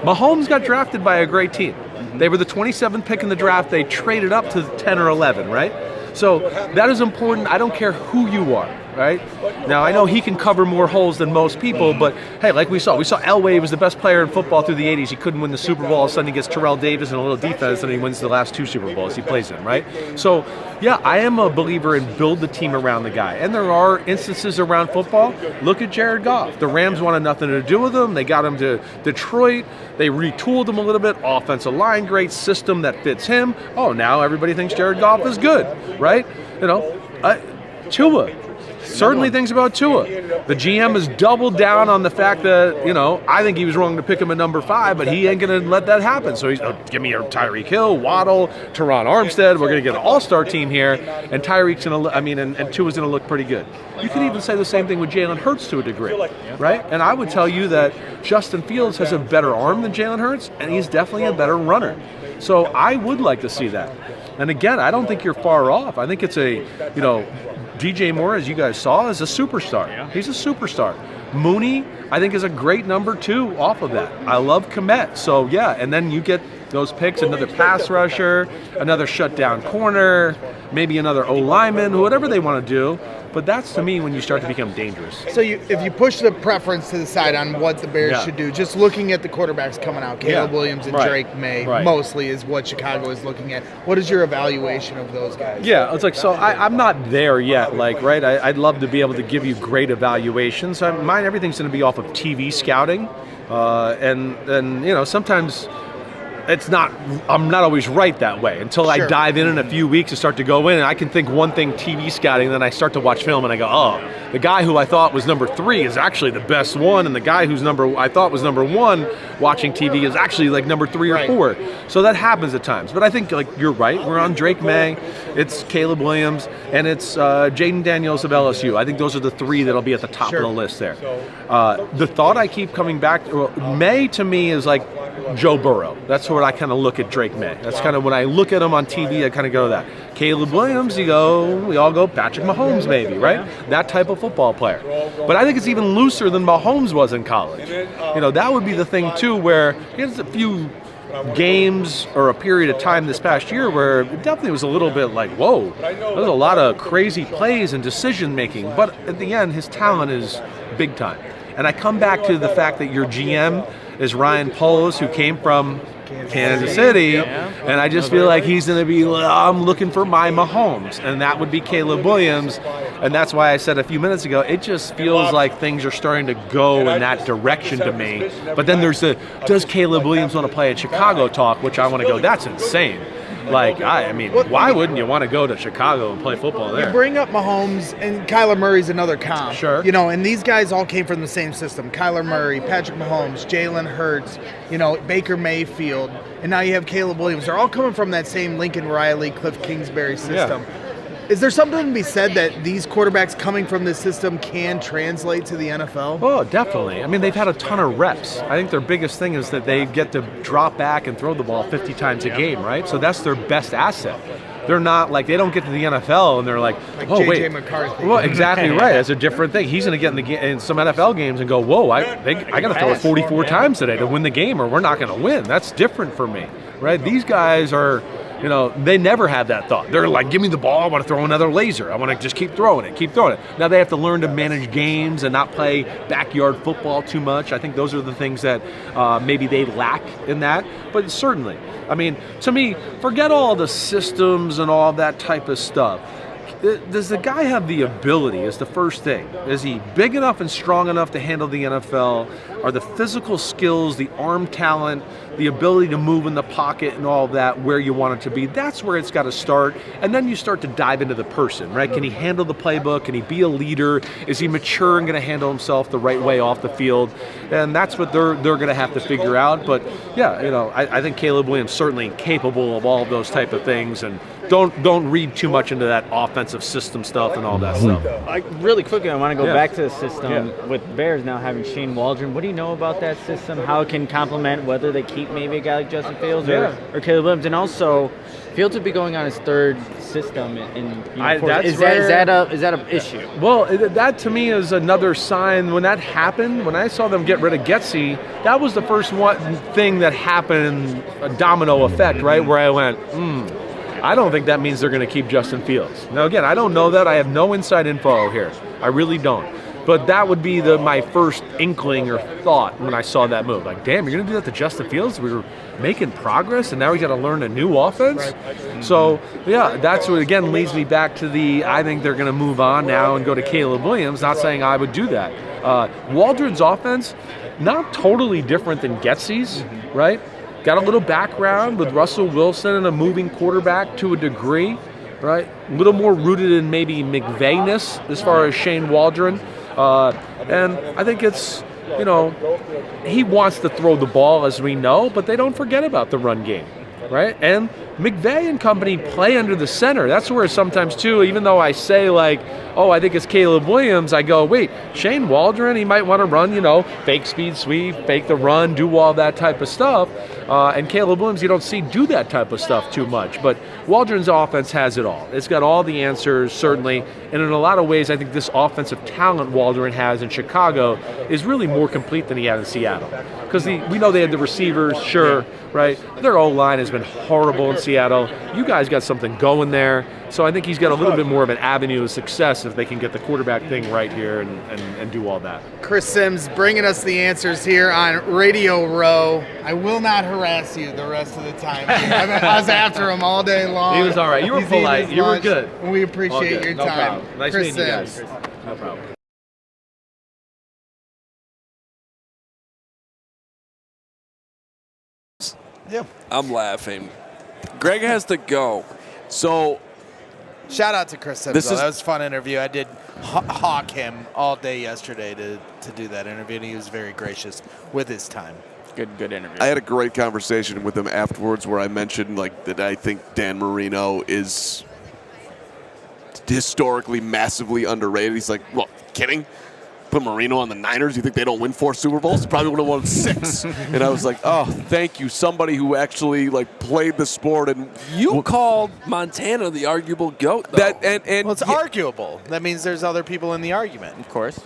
Mahomes got drafted by a great team. They were the 27th pick in the draft. They traded up to 10 or 11, right? So that is important. I don't care who you are, right? Now, I know he can cover more holes than most people, but hey, like we saw Elway was the best player in football through the 80s. He couldn't win the Super Bowl. All of a sudden he gets Terrell Davis and a little defense, and he wins the last 2 Super Bowls he plays in, right? So, yeah, I am a believer in build the team around the guy. And there are instances around football. Look at Jared Goff. The Rams wanted nothing to do with him. They got him to Detroit. They retooled him a little bit. Offensive line, great system that fits him. Oh, now everybody thinks Jared Goff is good, right? Tua. Certainly things about Tua. The GM has doubled down on the fact that, I think he was wrong to pick him at number 5, but he ain't going to let that happen. So he's, give me your Tyreek Hill, Waddle, Teron Armstead. We're going to get an all-star team here, and Tyreek's going to, and Tua's going to look pretty good. You could even say the same thing with Jalen Hurts to a degree, right? And I would tell you that Justin Fields has a better arm than Jalen Hurts, and he's definitely a better runner. So I would like to see that. And again, I don't think you're far off. I think it's DJ Moore, as you guys saw, is a superstar. Yeah. He's a superstar. Mooney, I think, is a great number 2 off of that. I love Kmet. So, yeah, and then you get those picks, another pass rusher, another shutdown corner, maybe another O-lineman, whatever they want to do. But that's, to me, when you start to become dangerous. So if you push the preference to the side on what the Bears should do, just looking at the quarterbacks coming out, Caleb Williams and Drake Maye mostly is what Chicago is looking at. What is your evaluation of those guys? Yeah, it's like, so I'm not there yet, right? I'd love to be able to give you great evaluations. Everything's going to be off of TV scouting. And sometimes I'm not always right that way until I dive in a few weeks and start to go in, and I can think one thing TV scouting, and then I start to watch film and I go, oh, the guy who I thought was number 3 is actually the best one, and the guy who's I thought was number 1 watching TV is actually like number 3 or 4. So that happens at times. But I think you're right. We're on Drake Maye, it's Caleb Williams, and it's Jaden Daniels of LSU. I think those are the 3 that'll be at the top of the list there. The thought I keep coming back to, Maye to me is like Joe Burrow. That's what I kind of look at Drake Maye. That's kind of when I look at him on TV, I kind of go to that. Caleb Williams, we all go Patrick Mahomes maybe, right? That type of football player. But I think it's even looser than Mahomes was in college. That would be the thing too, where there's a few games or a period of time this past year where it definitely was a little bit like, whoa, there's a lot of crazy plays and decision making. But at the end, his talent is big time. And I come back to the fact that your GM is Ryan Poles, who came from Kansas City, and I just feel like he's going to be, I'm looking for my Mahomes, and that would be Caleb Williams, and that's why I said a few minutes ago, it just feels like things are starting to go in that direction to me. But then there's does Caleb Williams want to play at Chicago talk, which I want to go, that's insane. Why wouldn't you want to go to Chicago and play football there? You bring up Mahomes, and Kyler Murray's another comp. Sure. And these guys all came from the same system. Kyler Murray, Patrick Mahomes, Jalen Hurts, Baker Mayfield, and now you have Caleb Williams. They're all coming from that same Lincoln Riley, Cliff Kingsbury system. Yeah. Is there something to be said that these quarterbacks coming from this system can translate to the NFL? Oh, definitely. They've had a ton of reps. I think their biggest thing is that they get to drop back and throw the ball 50 times a game, right? So that's their best asset. They're not they don't get to the NFL and they're like oh, J.J. wait. McCarthy. Well, exactly right. That's a different thing. He's going to get in some NFL games and go, whoa, I got to throw it 44 times today to win the game or we're not going to win. That's different for me, right? These guys are, they never have that thought. They're like, give me the ball. I want to throw another laser. I want to just keep throwing it. Now they have to learn to manage games and not play backyard football too much. I think those are the things that maybe they lack in that. But certainly, to me, forget all the systems and all that type of stuff. does the guy have the ability is the first thing. Is he big enough and strong enough to handle the NFL? Are the physical skills, the arm talent, the ability to move in the pocket and all of that where you want it to be? That's where it's got to start. And then you start to dive into the person, right? Can he handle the playbook? Can he be a leader? Is he mature and going to handle himself the right way off the field? And that's what they're going to have to figure out. But yeah, I think Caleb Williams certainly capable of all of those type of things. And don't read too much into that offensive system stuff and all that stuff. Really quickly, I want to go back to the system with Bears now having Shane Waldron. What do you know about that system? How it can complement whether they keep maybe a guy like Justin Fields or Caleb Williams? And also, Fields would be going on his third system. Is that an issue? Well, that to me is another sign. When that happened, when I saw them get rid of Getsy, that was the first thing that happened, a domino effect, right? Where I went, I don't think that means they're going to keep Justin Fields. Now, again, I don't know that. I have no inside info here. I really don't. But that would be my first inkling or thought when I saw that move. Like, damn, you're going to do that to Justin Fields? We were making progress, and now we got to learn a new offense? Right. So, yeah, that's what, again, leads me back to I think they're going to move on now and go to Caleb Williams, not saying I would do that. Waldron's offense, not totally different than Getsy's, right? Got a little background with Russell Wilson and a moving quarterback to a degree, right? A little more rooted in maybe McVay-ness as far as Shane Waldron. And I think it's, he wants to throw the ball, as we know, but they don't forget about the run game, right? And McVay and company play under the center. That's where sometimes, too, even though I say, I think it's Caleb Williams, I go, wait, Shane Waldron, he might want to run, fake speed sweep, fake the run, do all that type of stuff. And Caleb Williams, you don't see do that type of stuff too much. But Waldron's offense has it all. It's got all the answers, certainly. And in a lot of ways, I think this offensive talent Waldron has in Chicago is really more complete than he had in Seattle. Because we know they had the receivers, sure, right? Their O-line has been horrible in Seattle. You guys got something going there. So I think he's got a little bit more of an avenue of success if they can get the quarterback thing right here and do all that. Chris Simms bringing us the answers here on Radio Row. I will not harass you the rest of the time. I was after him all day long. He was all right. You were polite. You were good. And we appreciate your time. Problem. Nice Chris meeting you Simms. guys. No problem. Yeah. I'm laughing. Greg has to go. So, shout out to Chris Simms. That was a fun interview. I did hawk him all day yesterday to do that interview, and he was very gracious with his time. Good interview. I had a great conversation with him afterwards where I mentioned that I think Dan Marino is historically massively underrated. He's like, well, kidding? Put Marino on the Niners? You think they don't win 4 Super Bowls? Probably would have won 6. And I was like, oh, thank you. Somebody who actually played the sport. And you called Montana the arguable GOAT, though. Well, it's arguable. That means there's other people in the argument. Of course.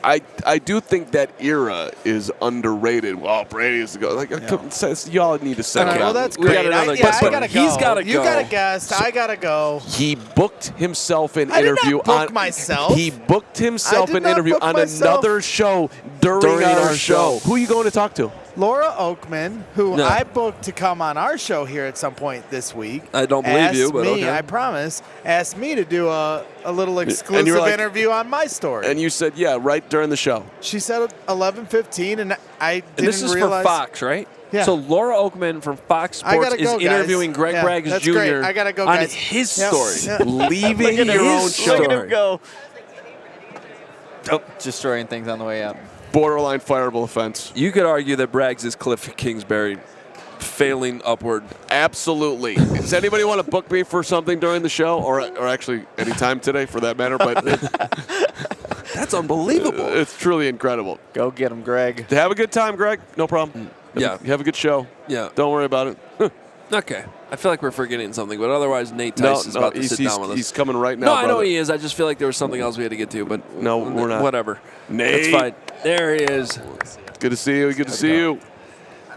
I do think that era is underrated. Well, Brady is the GOAT. Y'all need to settle down. Well, that's great. I gotta go. He's got to go. You got a guest. I got to go. He booked himself an I interview did not book myself. He booked himself an interview on another show during our show. Who are you going to talk to? Laura Oakman, who I booked to come on our show here at some point this week. I don't believe you, but okay. I promise, asked me to do a little exclusive interview on my story. And you said, yeah, right during the show. She said 11:15, and I didn't realize. And this is for Fox, right? Yeah. So Laura Oakman from Fox Sports is interviewing Greg Braggs Jr. Great. I gotta go, on guys. his story. Leaving your own show. Look at him go. Oh, destroying things on the way up. Borderline fireable offense. You could argue that Braggs is Cliff Kingsbury failing upward. Absolutely. Does anybody want to book me for something during the show, or actually any time today for that matter? But that's unbelievable. It's truly incredible. Go get him, Greg. Have a good time, Greg. No problem. Yeah. Have a good show. Yeah. Don't worry about it. Okay. I feel like we're forgetting something, but otherwise Nate Tice is about to sit down with us. He's coming right now. No, I know he is. I just feel like there was something else we had to get to, but no, we're not. Whatever. Nate. That's fine. There he is. Good to see you. Good to see you.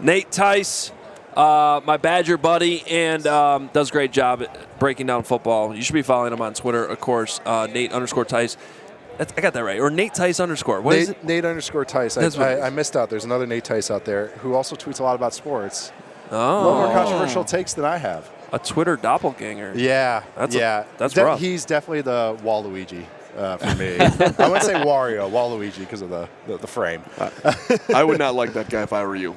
Nate Tice, my Badger buddy, and does a great job at breaking down football. You should be following him on Twitter, of course, Nate_Tice. I got that right. Or Nate Tice _. What is it? Nate_Tice. I missed out. There's another Nate Tice out there who also tweets a lot about sports. Oh. A little more controversial takes than I have. A Twitter doppelganger. Yeah, That's rough. He's definitely the Waluigi for me. I wouldn't say Wario, Waluigi, because of the frame. I would not like that guy if I were you.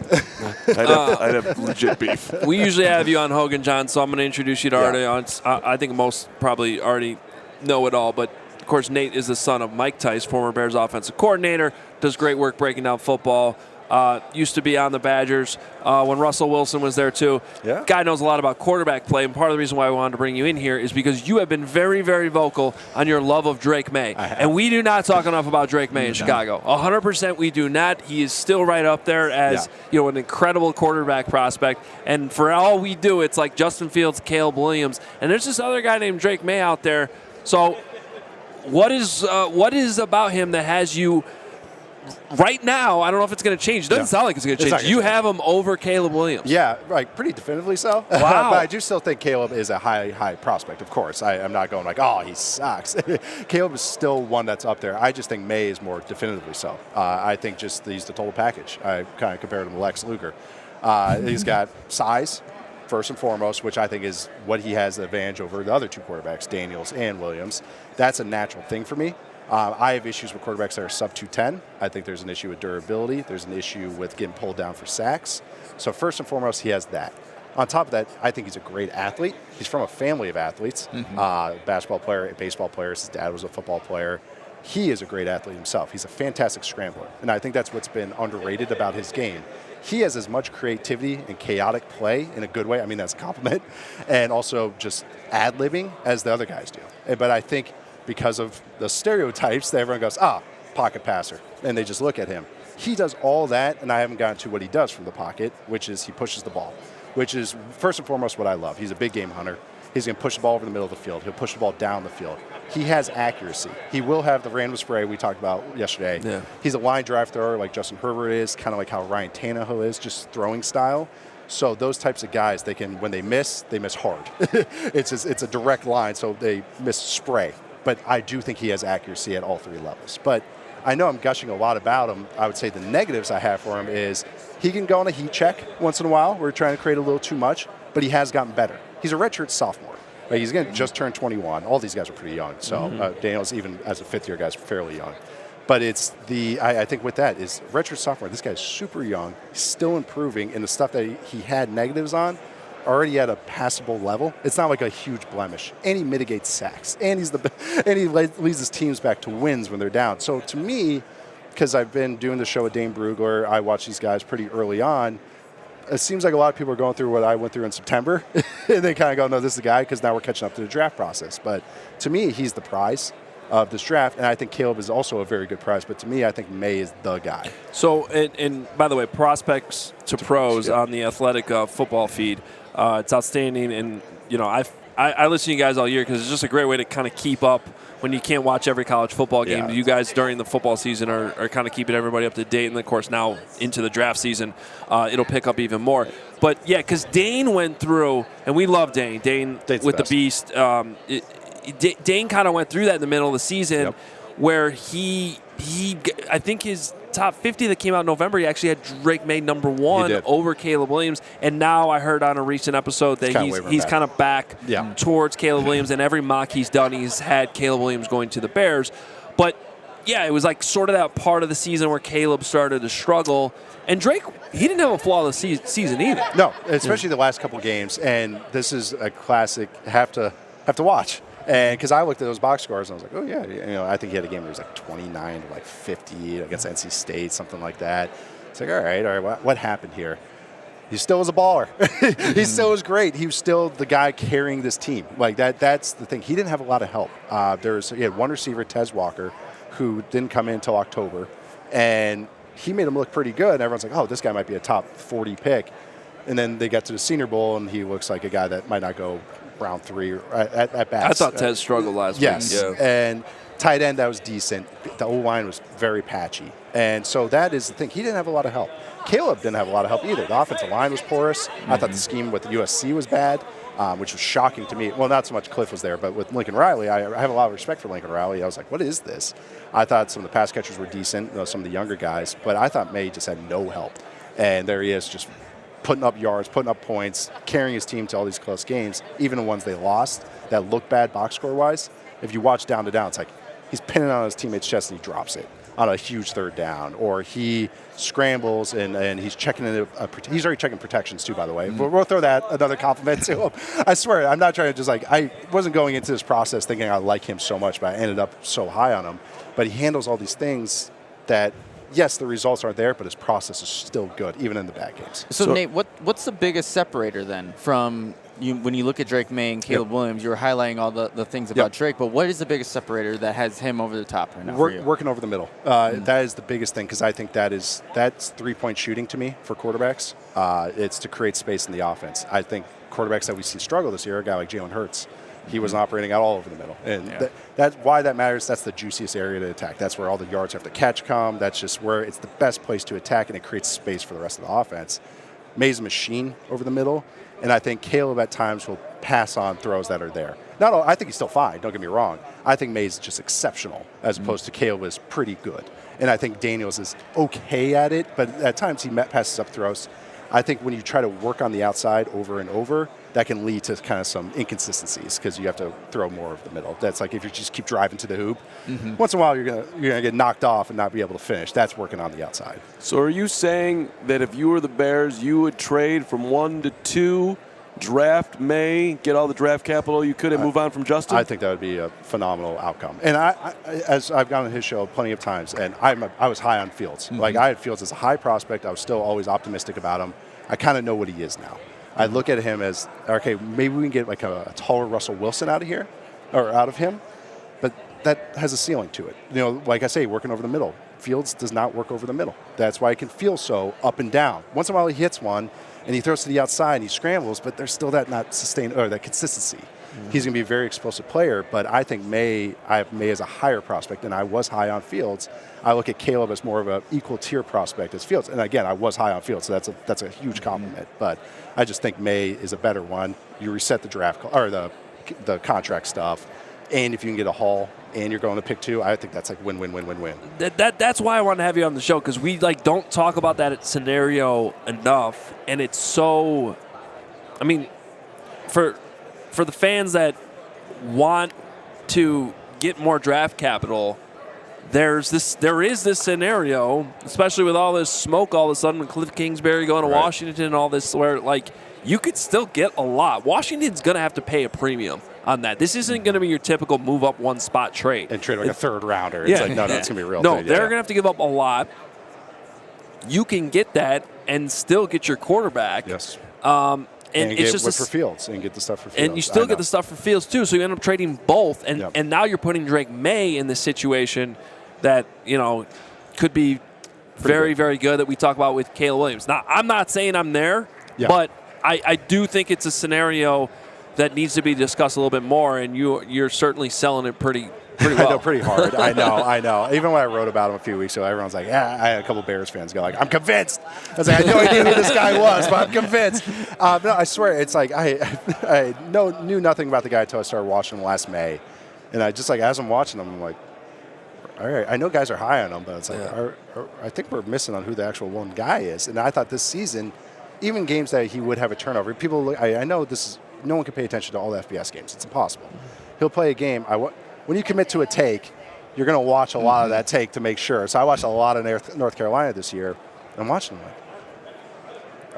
I'd have legit beef. We usually have you on Hoge and John, so I'm going to introduce you to already on. I think most probably already know it all, but of course Nate is the son of Mike Tice, former Bears offensive coordinator, does great work breaking down football. Used to be on the Badgers when Russell Wilson was there too. Yeah. Guy knows a lot about quarterback play, and part of the reason why I wanted to bring you in here is because you have been very, very vocal on your love of Drake Maye. And we do not talk enough about Drake Maye in Chicago. 100% we do not. He is still right up there as an incredible quarterback prospect. And for all we do, it's like Justin Fields, Caleb Williams, and there's this other guy named Drake Maye out there. So what is about him that has you right now? I don't know if it's going to change. It doesn't sound like it's going to change. You have him over Caleb Williams. Yeah, right. Pretty definitively so. Wow. But I do still think Caleb is a high prospect, of course. I'm not going like, oh, he sucks. Caleb is still one that's up there. I just think Maye is more definitively so. I think just he's the total package. I kind of compared him to Lex Luger. He's got size, first and foremost, which I think is what he has the advantage over the other two quarterbacks, Daniels and Williams. That's a natural thing for me. I have issues with quarterbacks that are sub 210. I think there's an issue with durability. There's an issue with getting pulled down for sacks. So first and foremost, he has that. On top of that, I think he's a great athlete. He's from a family of athletes, basketball player, baseball players. His dad was a football player. He is a great athlete himself. He's a fantastic scrambler. And I think that's what's been underrated about his game. He has as much creativity and chaotic play in a good way. I mean, that's a compliment. And also just ad-libbing as the other guys do. But I think because of the stereotypes that everyone goes, pocket passer, and they just look at him. He does all that, and I haven't gotten to what he does from the pocket, which is he pushes the ball, which is first and foremost what I love. He's a big game hunter. He's going to push the ball over the middle of the field. He'll push the ball down the field. He has accuracy. He will have the random spray we talked about yesterday. Yeah. He's a line drive thrower like Justin Herbert is, kind of like how Ryan Tannehill is, just throwing style. So those types of guys, they can, when they miss hard. It's a direct line, so they miss spray. But I do think he has accuracy at all three levels. But I know I'm gushing a lot about him. I would say the negatives I have for him is he can go on a heat check once in a while. We're trying to create a little too much, but he has gotten better. He's a redshirt sophomore. Like, he's going to just turn 21. All these guys are pretty young. So Daniels, even as a fifth-year guy, is fairly young. But it's I think with that is redshirt sophomore. This guy's super young. He's still improving, and the stuff that he had negatives on already at a passable level. It's not like a huge blemish. And he mitigates sacks. And he leads his teams back to wins when they're down. So to me, because I've been doing the show with Dane Brugler, I watch these guys pretty early on. It seems like a lot of people are going through what I went through in September. And they kind of go, no, this is the guy, because now we're catching up to the draft process. But to me, he's the prize of this draft. And I think Caleb is also a very good prize. But to me, I think Maye is the guy. So, and by the way, prospects to pros on the Athletic football feed. It's outstanding, and I listen to you guys all year because it's just a great way to kind of keep up when you can't watch every college football game. Yeah. You guys during the football season are kind of keeping everybody up to date, and of course now into the draft season, it'll pick up even more. But yeah, because Dane went through, and we love Dane. Dane's with the beast. Dane kind of went through that in the middle of the season, where he I think his top 50 that came out in November, he actually had Drake Maye number 1 over Caleb Williams. And now I heard on a recent episode that he's kind of back towards Caleb Williams. And every mock he's done, he's had Caleb Williams going to the Bears. But, yeah, it was like sort of that part of the season where Caleb started to struggle. And Drake, he didn't have a flawless season either. No, especially the last couple games. And this is a classic have to watch. And because I looked at those box scores and I was like, oh yeah, I think he had a game where he was like 29 to like 50 against NC State, something like that. It's like, all right, what happened here? He still was a baller. He still was great. He was still the guy carrying this team. Like that's the thing. He didn't have a lot of help. He had one receiver, Tez Walker, who didn't come in until October, and he made him look pretty good. And everyone's like, oh, this guy might be a top 40 pick. And then they got to the Senior Bowl, and he looks like a guy that might not go round 3 at best. I thought Tez struggled last week. Yes, and tight end, that was decent. The O-line was very patchy. And so that is the thing. He didn't have a lot of help. Caleb didn't have a lot of help either. The offensive line was porous. I thought the scheme with USC was bad, which was shocking to me. Well, not so much Cliff was there, but with Lincoln Riley, I have a lot of respect for Lincoln Riley. I was like, what is this? I thought some of the pass catchers were decent, some of the younger guys, but I thought Maye just had no help. And there he is, just putting up yards, putting up points, carrying his team to all these close games, even the ones they lost that look bad box score-wise. If you watch down to down, it's like he's pinning on his teammate's chest and he drops it on a huge third down, or he scrambles and he's checking into he's already checking protections too, by the way. We'll throw that another compliment to him. I swear, I'm not trying to just I wasn't going into this process thinking I like him so much, but I ended up so high on him. But he handles all these things that, yes, the results aren't there, but his process is still good, even in the bad games. So Nate, what's the biggest separator then from when you look at Drake Maye and Caleb Williams? You were highlighting all the things about Drake, but what is the biggest separator that has him over the top right now for you? Working over the middle. That is the biggest thing, because I think that's 3-point shooting to me for quarterbacks. It's to create space in the offense. I think quarterbacks that we see struggle this year, a guy like Jalen Hurts, he wasn't operating at all over the middle. And that's why that matters. That's the juiciest area to attack. That's where all the yards after catch come. That's just where it's the best place to attack, and it creates space for the rest of the offense. Maye's a machine over the middle, and I think Caleb at times will pass on throws that are there. I think he's still fine, don't get me wrong. I think Maye's just exceptional, as opposed to Caleb is pretty good. And I think Daniels is okay at it, but at times he passes up throws. I think when you try to work on the outside over and over, that can lead to kind of some inconsistencies, because you have to throw more of the middle. That's like if you just keep driving to the hoop, once in a while you're gonna get knocked off and not be able to finish. That's working on the outside. So are you saying that if you were the Bears, you would trade from 1 to 2, draft Maye, get all the draft capital you could, and move on from Justin? I think that would be a phenomenal outcome. And I as I've gone on his show plenty of times, and I was high on Fields. Like, I had Fields as a high prospect. I was still always optimistic about him. I kind of know what he is now. I look at him as, okay, maybe we can get like a taller Russell Wilson out of him, but that has a ceiling to it. Like I say, working over the middle. Fields does not work over the middle. That's why he can feel so up and down. Once in a while he hits one and he throws to the outside and he scrambles, but there's still that that consistency. He's going to be a very explosive player, but I think I have Maye as a higher prospect, and I was high on Fields. I look at Caleb as more of an equal tier prospect as Fields. And again, I was high on Fields, so that's a huge compliment. But I just think Maye is a better one. You reset the draft or the contract stuff, and if you can get a haul and you're going to pick 2, I think that's like win. That's why I want to have you on the show, because we don't talk about that scenario enough, and it's so. I mean, for the fans that want to get more draft capital, there is this scenario, especially with all this smoke all of a sudden with Cliff Kingsbury going to Washington and all this, where you could still get a lot. Washington's going to have to pay a premium on that. This isn't going to be your typical move up one spot trade. And trade like a third rounder. It's like, no, it's going to be a real No, trade. they're going to have to give up a lot. You can get that and still get your quarterback. Yes. And it's just for Fields and get the stuff for Fields. And you still get the stuff for Fields too, so you end up trading both. And now you're putting Drake Maye in this situation that could be very, very good that we talk about with Caleb Williams. Now, I'm not saying I'm there, but I do think it's a scenario that needs to be discussed a little bit more, and you're certainly selling it pretty well. I know, pretty hard. I know. Even when I wrote about him a few weeks ago, everyone's like, yeah, I had a couple Bears fans go like, I'm convinced. I was like, I had no idea who this guy was, but I'm convinced. No, I swear, it's like I knew nothing about the guy until I started watching him last May. And I just like, as I'm watching him, I'm like, all right, I know guys are high on him, but it's like, I think we're missing on who the actual one guy is. And I thought this season, even games that he would have a turnover, people, I know no one can pay attention to all the FBS games. It's impossible. He'll play a game. When you commit to a take, you're going to watch a lot of that take to make sure. So I watched a lot of North Carolina this year. I'm watching them like,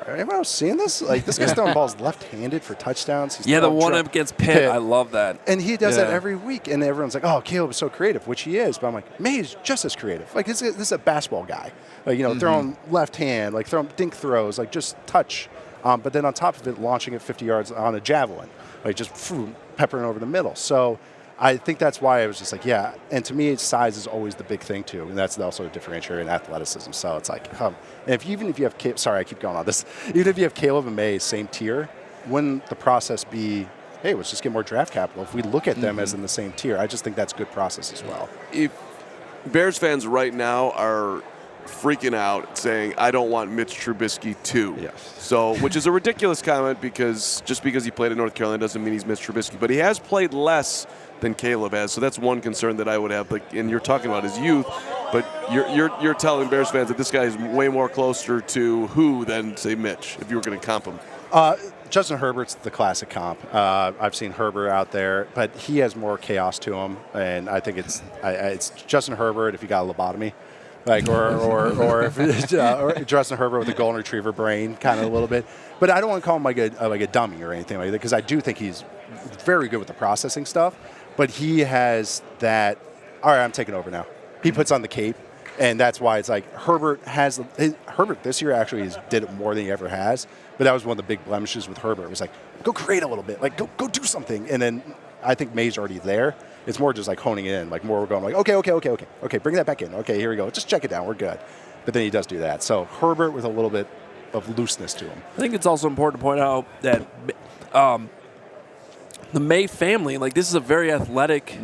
are anyone else seeing this? Like, this guy's throwing balls left-handed for touchdowns. He's the one up against Pitt, I love that. And he does that every week. And everyone's like, oh, Caleb is so creative, which he is. But I'm like, Maye's just as creative. Like, this is a basketball guy. Like, throwing left hand, like throwing dink throws, like just touch. But then on top of it, launching it 50 yards on a javelin, like just peppering over the middle. So I think that's why I was just like, yeah. And to me, size is always the big thing too, and that's also a differentiator in athleticism. So it's like, and even if you have Caleb, sorry, I keep going on this. Even if you have Caleb and Maye same tier, wouldn't the process be, hey, let's just get more draft capital? If we look at them as in the same tier, I just think that's good process as well. If Bears fans right now are freaking out saying, I don't want Mitch Trubisky too. Yes. So, which is a ridiculous comment, because just because he played at North Carolina doesn't mean he's Mitch Trubisky. But he has played less than Caleb has, so that's one concern that I would have. And you're talking about his youth. But you're telling Bears fans that this guy is way more closer to who than, say, Mitch, if you were going to comp him. Justin Herbert's the classic comp. I've seen Herbert out there, but he has more chaos to him, and I think it's Justin Herbert if you got a lobotomy, like or if Justin Herbert with a golden retriever brain, kind of a little bit. But I don't want to call him like a dummy or anything like that, because I do think he's very good with the processing stuff. But he has that. All right, I'm taking over now. He puts on the cape. And that's why it's like Herbert this year actually did it more than he ever has. But that was one of the big blemishes with Herbert. It was like, go create a little bit, like go do something. And then I think Maye's already there. It's more just like honing it in, like more we're going like, okay, bring that back in. Okay, here we go. Just check it down. We're good. But then he does do that. So Herbert with a little bit of looseness to him. I think it's also important to point out that the Maye family, like this is a very athletic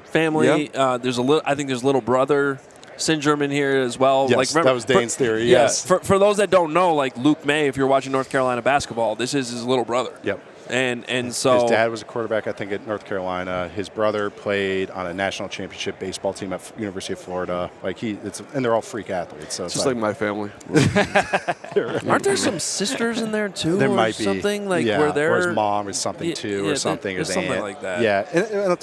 family. Yeah. I think there's little brother syndrome in here as well. Yes, like, remember, that was Dane's theory. Yes. For those that don't know, like Luke Maye, if you're watching North Carolina basketball, this is his little brother. Yep. And so his dad was a quarterback, I think, at North Carolina. His brother played on a national championship baseball team at University of Florida. And they're all freak athletes. So it's just like my family. Aren't there some sisters in there too? There or might be something like where they're his mom is something too, or something. There's something like that. Yeah,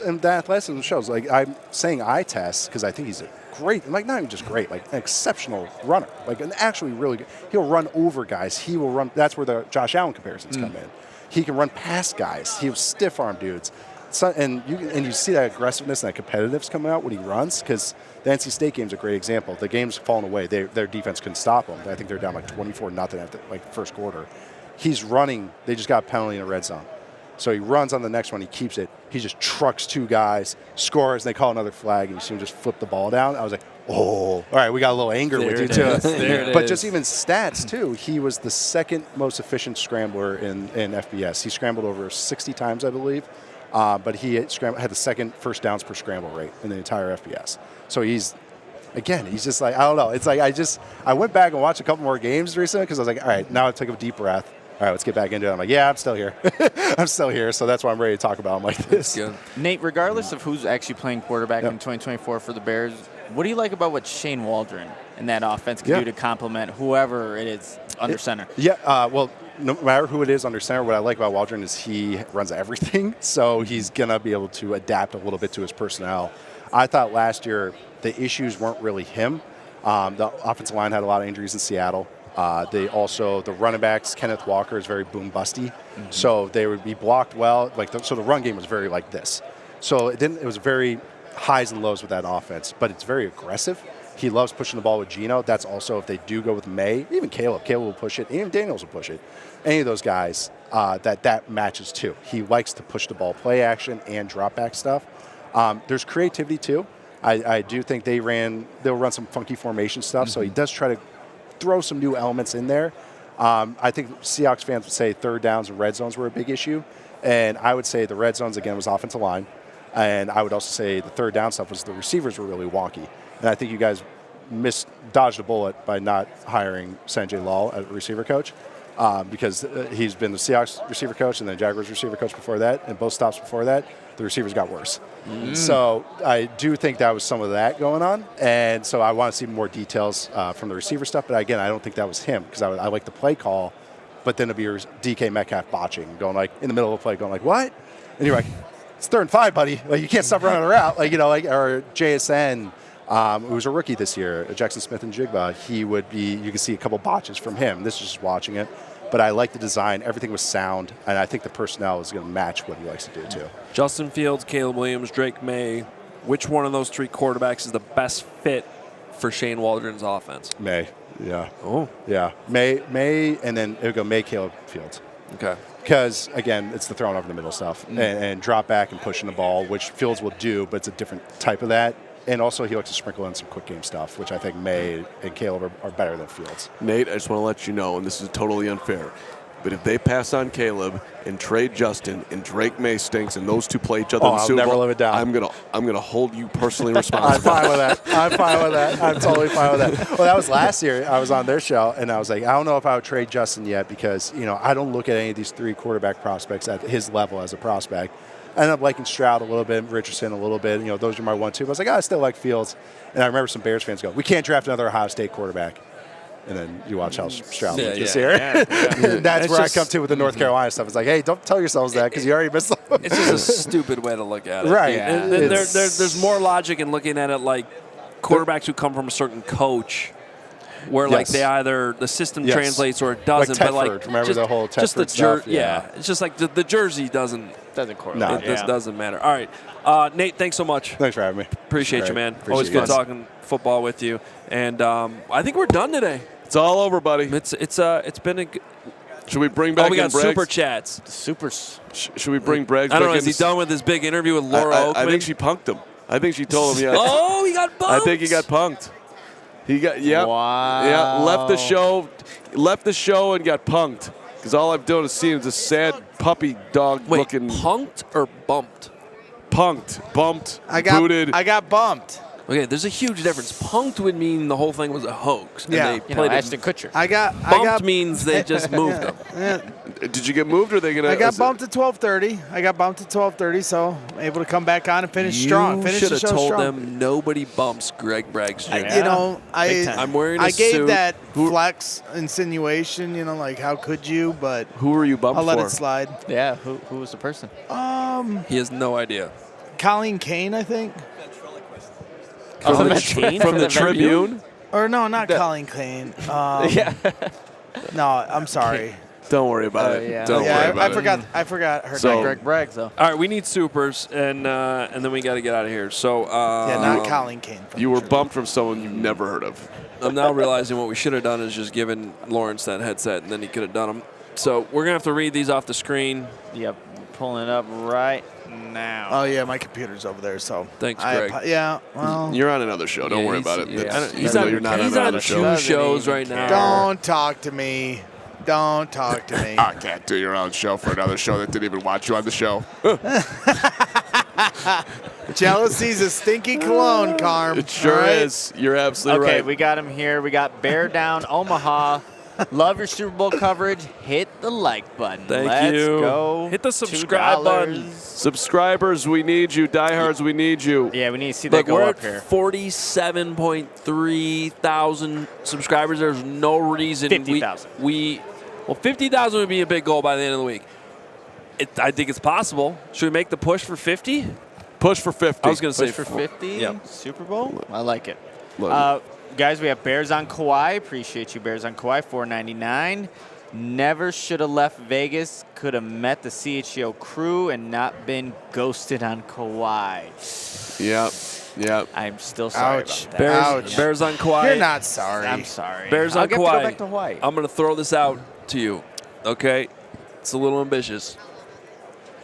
and that athleticism shows. Like I'm saying, eye test because I think he's a great, like not even just great, like an exceptional runner, like an actually really good. He'll run over guys. He will run. That's where the Josh Allen comparisons come in. He can run past guys. He'll stiff arm dudes. So, and you see that aggressiveness and that competitiveness coming out when he runs, because the NC State game's a great example. The game's fallen away. Their defense couldn't stop him. I think they're down like 24-0 at the first quarter. He's running. They just got a penalty in the red zone. So he runs on the next one. He keeps it. He just trucks two guys, scores, and they call another flag, and you see him just flip the ball down. I was like, oh, all right, we got a little anger with you, too. But just even stats, too. He was the second most efficient scrambler in FBS. He scrambled over 60 times, I believe. But he had the second first downs per scramble rate in the entire FBS. So he's just like, I don't know. It's like I went back and watched a couple more games recently because I was like, all right, now I took a deep breath. All right, let's get back into it. I'm like, yeah, I'm still here. I'm still here, so that's why I'm ready to talk about him like this. Good. Nate, regardless of who's actually playing quarterback in 2024 for the Bears, what do you like about what Shane Waldron and that offense can do to complement whoever it is under center? Yeah, well, no matter who it is under center, what I like about Waldron is he runs everything, so he's going to be able to adapt a little bit to his personnel. I thought last year the issues weren't really him. The offensive line had a lot of injuries in Seattle. The running backs, Kenneth Walker is very boom busty, so they would be blocked well. So the run game was very like this. So it was very highs and lows with that offense, but it's very aggressive. He loves pushing the ball with Geno. That's also if they do go with Maye, even Caleb will push it. Even Daniels will push it. Any of those guys that matches too. He likes to push the ball, play action, and drop back stuff. There's creativity too. I do think they'll run some funky formation stuff. So he does try to throw some new elements in there. I think Seahawks fans would say third downs and red zones were a big issue. And I would say the red zones, again, was offensive line. And I would also say the third down stuff was the receivers were really wonky. And I think you guys dodged a bullet by not hiring Sanjay Lal as receiver coach because he's been the Seahawks receiver coach and then Jaguars receiver coach before that. And both stops before that, the receivers got worse. So I do think that was some of that going on. And so I want to see more details from the receiver stuff. But again, I don't think that was him because I like the play call. But then it'd be DK Metcalf botching, going like in the middle of a play, going like, what? And you're like, it's 3rd and 5, buddy. Like you can't stop running around. Or JSN, who was a rookie this year, Jackson Smith and Jigba, you can see a couple botches from him. This is just watching it. But I like the design. Everything was sound. And I think the personnel is going to match what he likes to do, too. Justin Fields, Caleb Williams, Drake Maye. Which one of those three quarterbacks is the best fit for Shane Waldron's offense? Maye, yeah. Oh. Yeah. Maye, and then it would go Maye, Caleb, Fields. Okay. Because, again, it's the throwing over the middle stuff and drop back and pushing the ball, which Fields will do, but it's a different type of that. And also he likes to sprinkle in some quick game stuff, which I think Maye and Caleb are better than Fields. Nate, I just want to let you know, and this is totally unfair, but if they pass on Caleb and trade Justin and Drake Maye stinks and those two play each other in the Super Bowl, I'll never live it down. I'm gonna hold you personally responsible. I'm fine with that. I'm totally fine with that. Well, that was last year. I was on their show, and I was like, I don't know if I would trade Justin yet because, I don't look at any of these three quarterback prospects at his level as a prospect. ended up liking Stroud a little bit, Richardson a little bit. Those are my 1-2. But I was like, I still like Fields. And I remember some Bears fans go, we can't draft another Ohio State quarterback. And then you watch how Stroud looked this year. That's where I come to with the North Carolina stuff. It's like, hey, don't tell yourselves that because you already missed them. It's just a stupid way to look at it. Right. Yeah. And there's more logic in looking at it like quarterbacks who come from a certain coach where like they either the system translates or it doesn't. Like Tedford, but like remember the whole Tedford just the stuff? it's just like the jersey doesn't correlate. It doesn't matter. All right, Nate, thanks so much. Thanks for having me. Appreciate you, man. Appreciate Always you good guys. talking football with you. And I think we're done today. It's all over, buddy. It's been a. Should we bring back? We got in Braggs? super chats. Should we bring Braggs? I don't know. back Is he done with his big interview with Laura Oakman? I think she punked him. I think she told him. Yeah. Oh, he got punked. I think he got punked. He got left the show and got punked because all I'm doing is seeing is a sad puppy dog looking. Punked or bumped? Punked, bumped, booted. I got bumped. Okay, there's a huge difference. Punked would mean the whole thing was a hoax. And they played Ashton Kutcher. Bumped means they just moved him. Did you get moved or are they going to? I got bumped at 12:30. So I'm able to come back on and finish strong. Finish should the have show told strong. them nobody bumps Greg Braggs Jr. I'm wearing a I gave suit. that flex insinuation, like how could you? But who were you bumped I'll let for? it slide. Yeah, who was the person? He has no idea. Colleen Kane, I think. From the Tribune? Or no, not Colleen Kane. No, I'm sorry. Don't worry about it. Don't worry about it. I forgot her So- name. Greg Braggs, though. All right, we need supers, and then we got to get out of here. So not Colleen Kane. You were bumped from someone you've never heard of. I'm now realizing what we should have done is just given Lawrence that headset, and then he could have done them. So we're gonna have to read these off the screen. Yep, pulling it up right now. Oh yeah, my computer's over there. So thanks, Greg. Well, You're on another show. Don't worry about it. He's on another show. 2 shows right now. Don't talk to me. Don't talk to me. I can't do your own show for another show that didn't even watch you on the show. Jealousy's a stinky cologne, Carm. It sure is. You're absolutely right. Okay, we got him here. We got Bear Down Omaha. Love your Super Bowl coverage. Hit the like button. Thank you. Go. Hit the subscribe button. Subscribers, we need you. Diehards, we need you. Yeah, we need to see that go we're up here. at 47.3 thousand subscribers. There's no reason 50,000. Well, 50,000 would be a big goal by the end of the week. I think it's possible. Should we make the push for 50? Push for 50. I was going to say Push for 50. Yeah. Super Bowl. I like it. Love Guys, we have Bears on Kauai. Appreciate you, Bears on Kauai. $4.99. Never should have left Vegas. Could have met the CHGO crew and not been ghosted on Kauai. Yep. I'm still sorry Ouch. about that. Bears on Kauai. You're not sorry. I'm sorry. Bears I'll on get to Kauai. go back to Hawaii. I'm going to throw this out to you, okay? It's a little ambitious.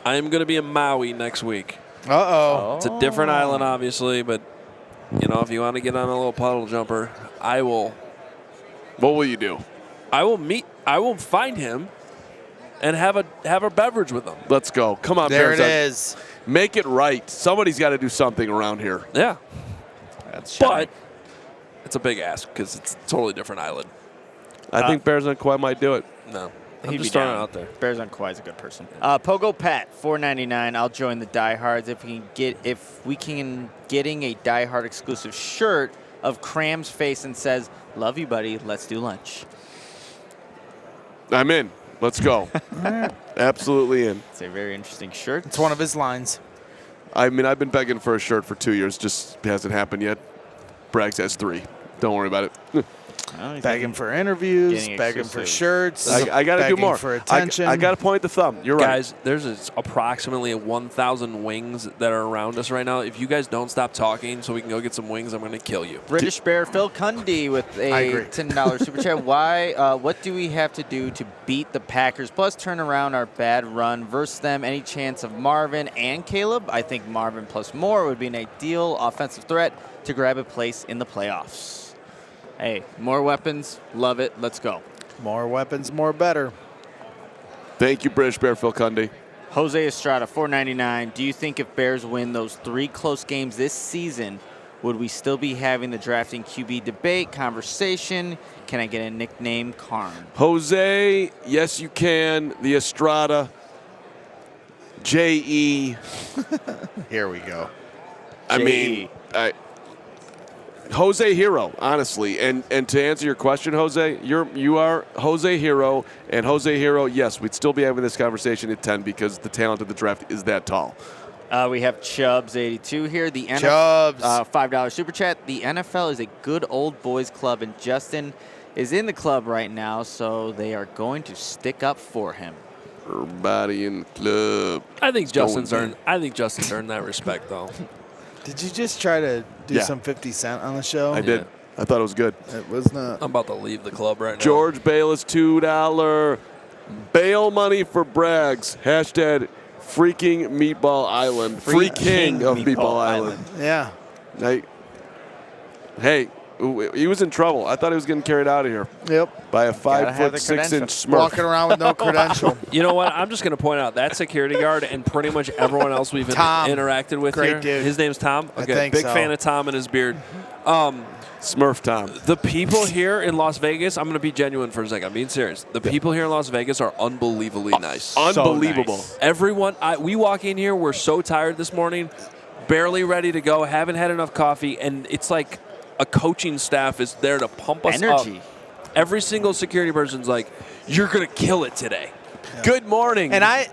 I am going to be in Maui next week. Uh-oh. It's a different island, obviously, but, if you want to get on a little puddle jumper, I will. What will you do? I will find him and have a beverage with him. Let's go. Come on, There Bears. it is. Make it right. Somebody's got to do something around here. Yeah. That's But it's a big ask because it's a totally different island. I think Bears on Kauai might do it. No. I'm He'd just be throwing it down. out there. Bears on Kauai is a good person. Pogo Pat, $4.99. I'll join the diehards if we can getting a diehard exclusive shirt of Cram's face and says, "Love you, buddy. Let's do lunch." I'm in. Let's go. Absolutely in. It's a very interesting shirt. It's one of his lines. I mean, I've been begging for a shirt for 2 years. Just hasn't happened yet. Braggs has 3. Don't worry about it. Begging for interviews, Getting begging for exclusive. shirts. I got to do more. For attention. I got to point the thumb. You're right. Guys, there's approximately 1,000 wings that are around us right now. If you guys don't stop talking so we can go get some wings, I'm going to kill you. British Bear Phil Cundy with a $10 super chat. What do we have to do to beat the Packers? Plus turn around our bad run versus them. Any chance of Marvin and Caleb? I think Marvin plus more would be an ideal offensive threat to grab a place in the playoffs. Hey, more weapons. Love it. Let's go. More weapons, more better. Thank you, British Bear Phil Cundy. Jose Estrada, $4.99. Do you think if Bears win those 3 close games this season, would we still be having the drafting QB debate conversation? Can I get a nickname, Carm? Jose, yes, you can. The Estrada. J.E. Here we go. I mean, Jose Hero, honestly. And to answer your question, Jose, you are Jose Hero. And Jose Hero, yes, we'd still be having this conversation at 10 because the talent of the draft is that tall. We have Chubbs82 here. The Chubbs. $5 super chat. The NFL is a good old boys club, and Justin is in the club right now, so they are going to stick up for him. Everybody in the club. I think Justin's earned that respect, though. Did you just try to do some 50 Cent on the show? I did. I thought it was good. It was not. I'm about to leave the club right now. George Bayless, $2. Bail money for Braggs. Hashtag freaking Meatball Island. Free king of Meatball Island. Yeah. Hey, he was in trouble. I thought he was getting carried out of here. Yep. By a 5'6" Smurf. Walking around with no credential. You know what? I'm just going to point out that security guard and pretty much everyone else we've interacted with Great here. dude. His name's Tom? I Okay. think Big so. fan of Tom and his beard. Smurf Tom. The people here in Las Vegas, I'm going to be genuine for a second. I'm being serious. The people here in Las Vegas are unbelievably nice. Unbelievable. So nice. Everyone, we walk in here, we're so tired this morning, barely ready to go, haven't had enough coffee, and it's like a coaching staff is there to pump us up. Every single security person's like, you're going to kill it today. Yeah. Good morning. And I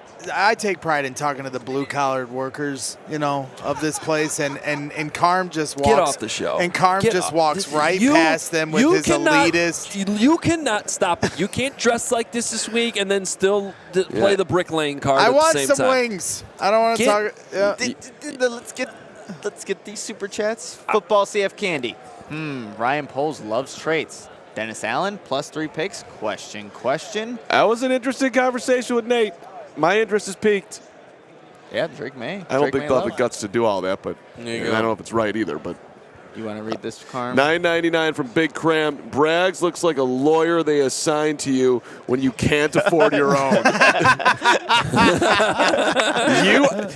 take pride in talking to the blue-collared workers, of this place, and Carm just walks. Get off the show. And Carm just walks right past them with his elitist. You cannot stop it. You can't dress like this week and then still play the Brick Lane card I at the want same some time. wings. I don't want to talk. Let's get these super chats. Football CF Candy. Ryan Poles loves traits. Dennis Allen, +3 picks. Question. That was an interesting conversation with Nate. My interest is piqued. Yeah, Drake Maye. I don't think they'll have the guts to do all that, but I There you don't know if it's right either. But you want to read this, Carm? $9.99 from Big Cram. Braggs looks like a lawyer they assign to you when you can't afford your own.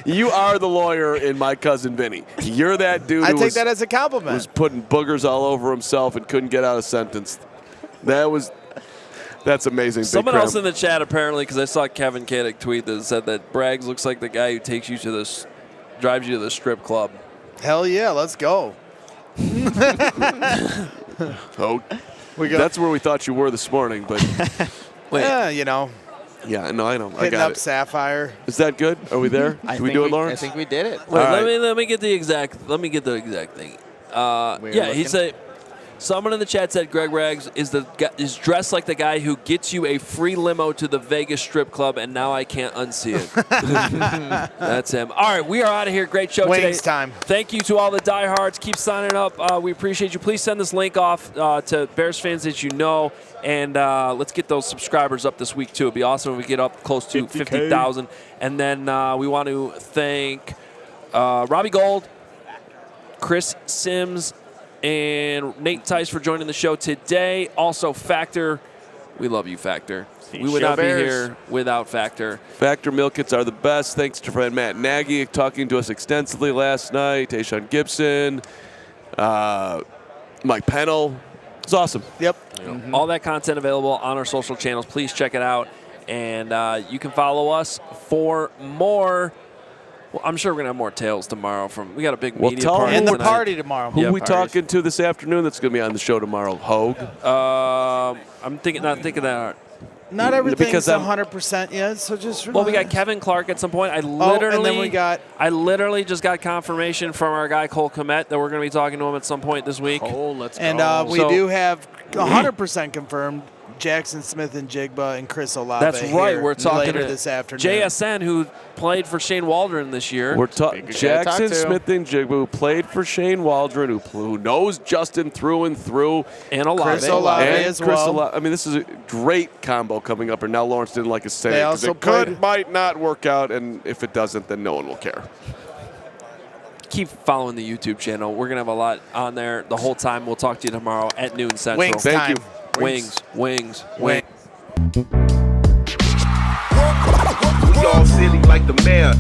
You are the lawyer in My Cousin Vinny. You're that dude. I take that as a compliment. Was putting boogers all over himself and couldn't get out a sentence. That's amazing. Someone else in the chat apparently, because I saw Kevin Kadick tweet that said that Braggs looks like the guy who takes you to drives you to the strip club. Hell yeah, let's go. That's where we thought you were this morning, but Yeah, Yeah, no, I know. I hitting got up it. Sapphire. Is that good? Are we there? Did we do it, Lawrence? I think we did it. Wait, All let me get the exact thing. He said someone in the chat said Greg Braggs is dressed like the guy who gets you a free limo to the Vegas strip club, and now I can't unsee it. That's him. All right, we are out of here. Great show today. Wings time. Thank you to all the diehards. Keep signing up. We appreciate you. Please send this link off to Bears fans that you know, and let's get those subscribers up this week too. It'd be awesome if we get up close to 50,000. And then we want to thank Robbie Gould, Chris Simms, and Nate Tice for joining the show today. Also, Factor. We love you, Factor. We would not be here without Factor. Factor meal kits are the best. Thanks to friend Matt Nagy talking to us extensively last night. Tayshaun Gibson, Mike Pennell. It's awesome. Yep. All that content available on our social channels. Please check it out. And you can follow us for more. Well, I'm sure we're going to have more tales tomorrow. We got a big media party and the tonight. party tomorrow. Who are we talking to this afternoon that's going to be on the show tomorrow? Hoge? I'm not thinking that. Not everything's Because 100% yet, so just relax. Well, we got Kevin Clark at some point. I literally just got confirmation from our guy Cole Kmet that we're going to be talking to him at some point this week. Let's and go. we do have 100% confirmed Jackson Smith and Jigba and Chris Olave. That's right. We're talking later to this afternoon. JSN, who played for Shane Waldron this year. We're talking Jackson Smith and Jigba, who played for Shane Waldron, who knows Justin through and through. And Olave. Chris Olave as well. Olave. I mean, this is a great combo coming up, and now Lawrence didn't like us saying They it because also it might not work out, and if it doesn't, then no one will care. Keep following the YouTube channel. We're going to have a lot on there the whole time. We'll talk to you tomorrow at noon Central. Wings time. Wings. We all silly like the mayor.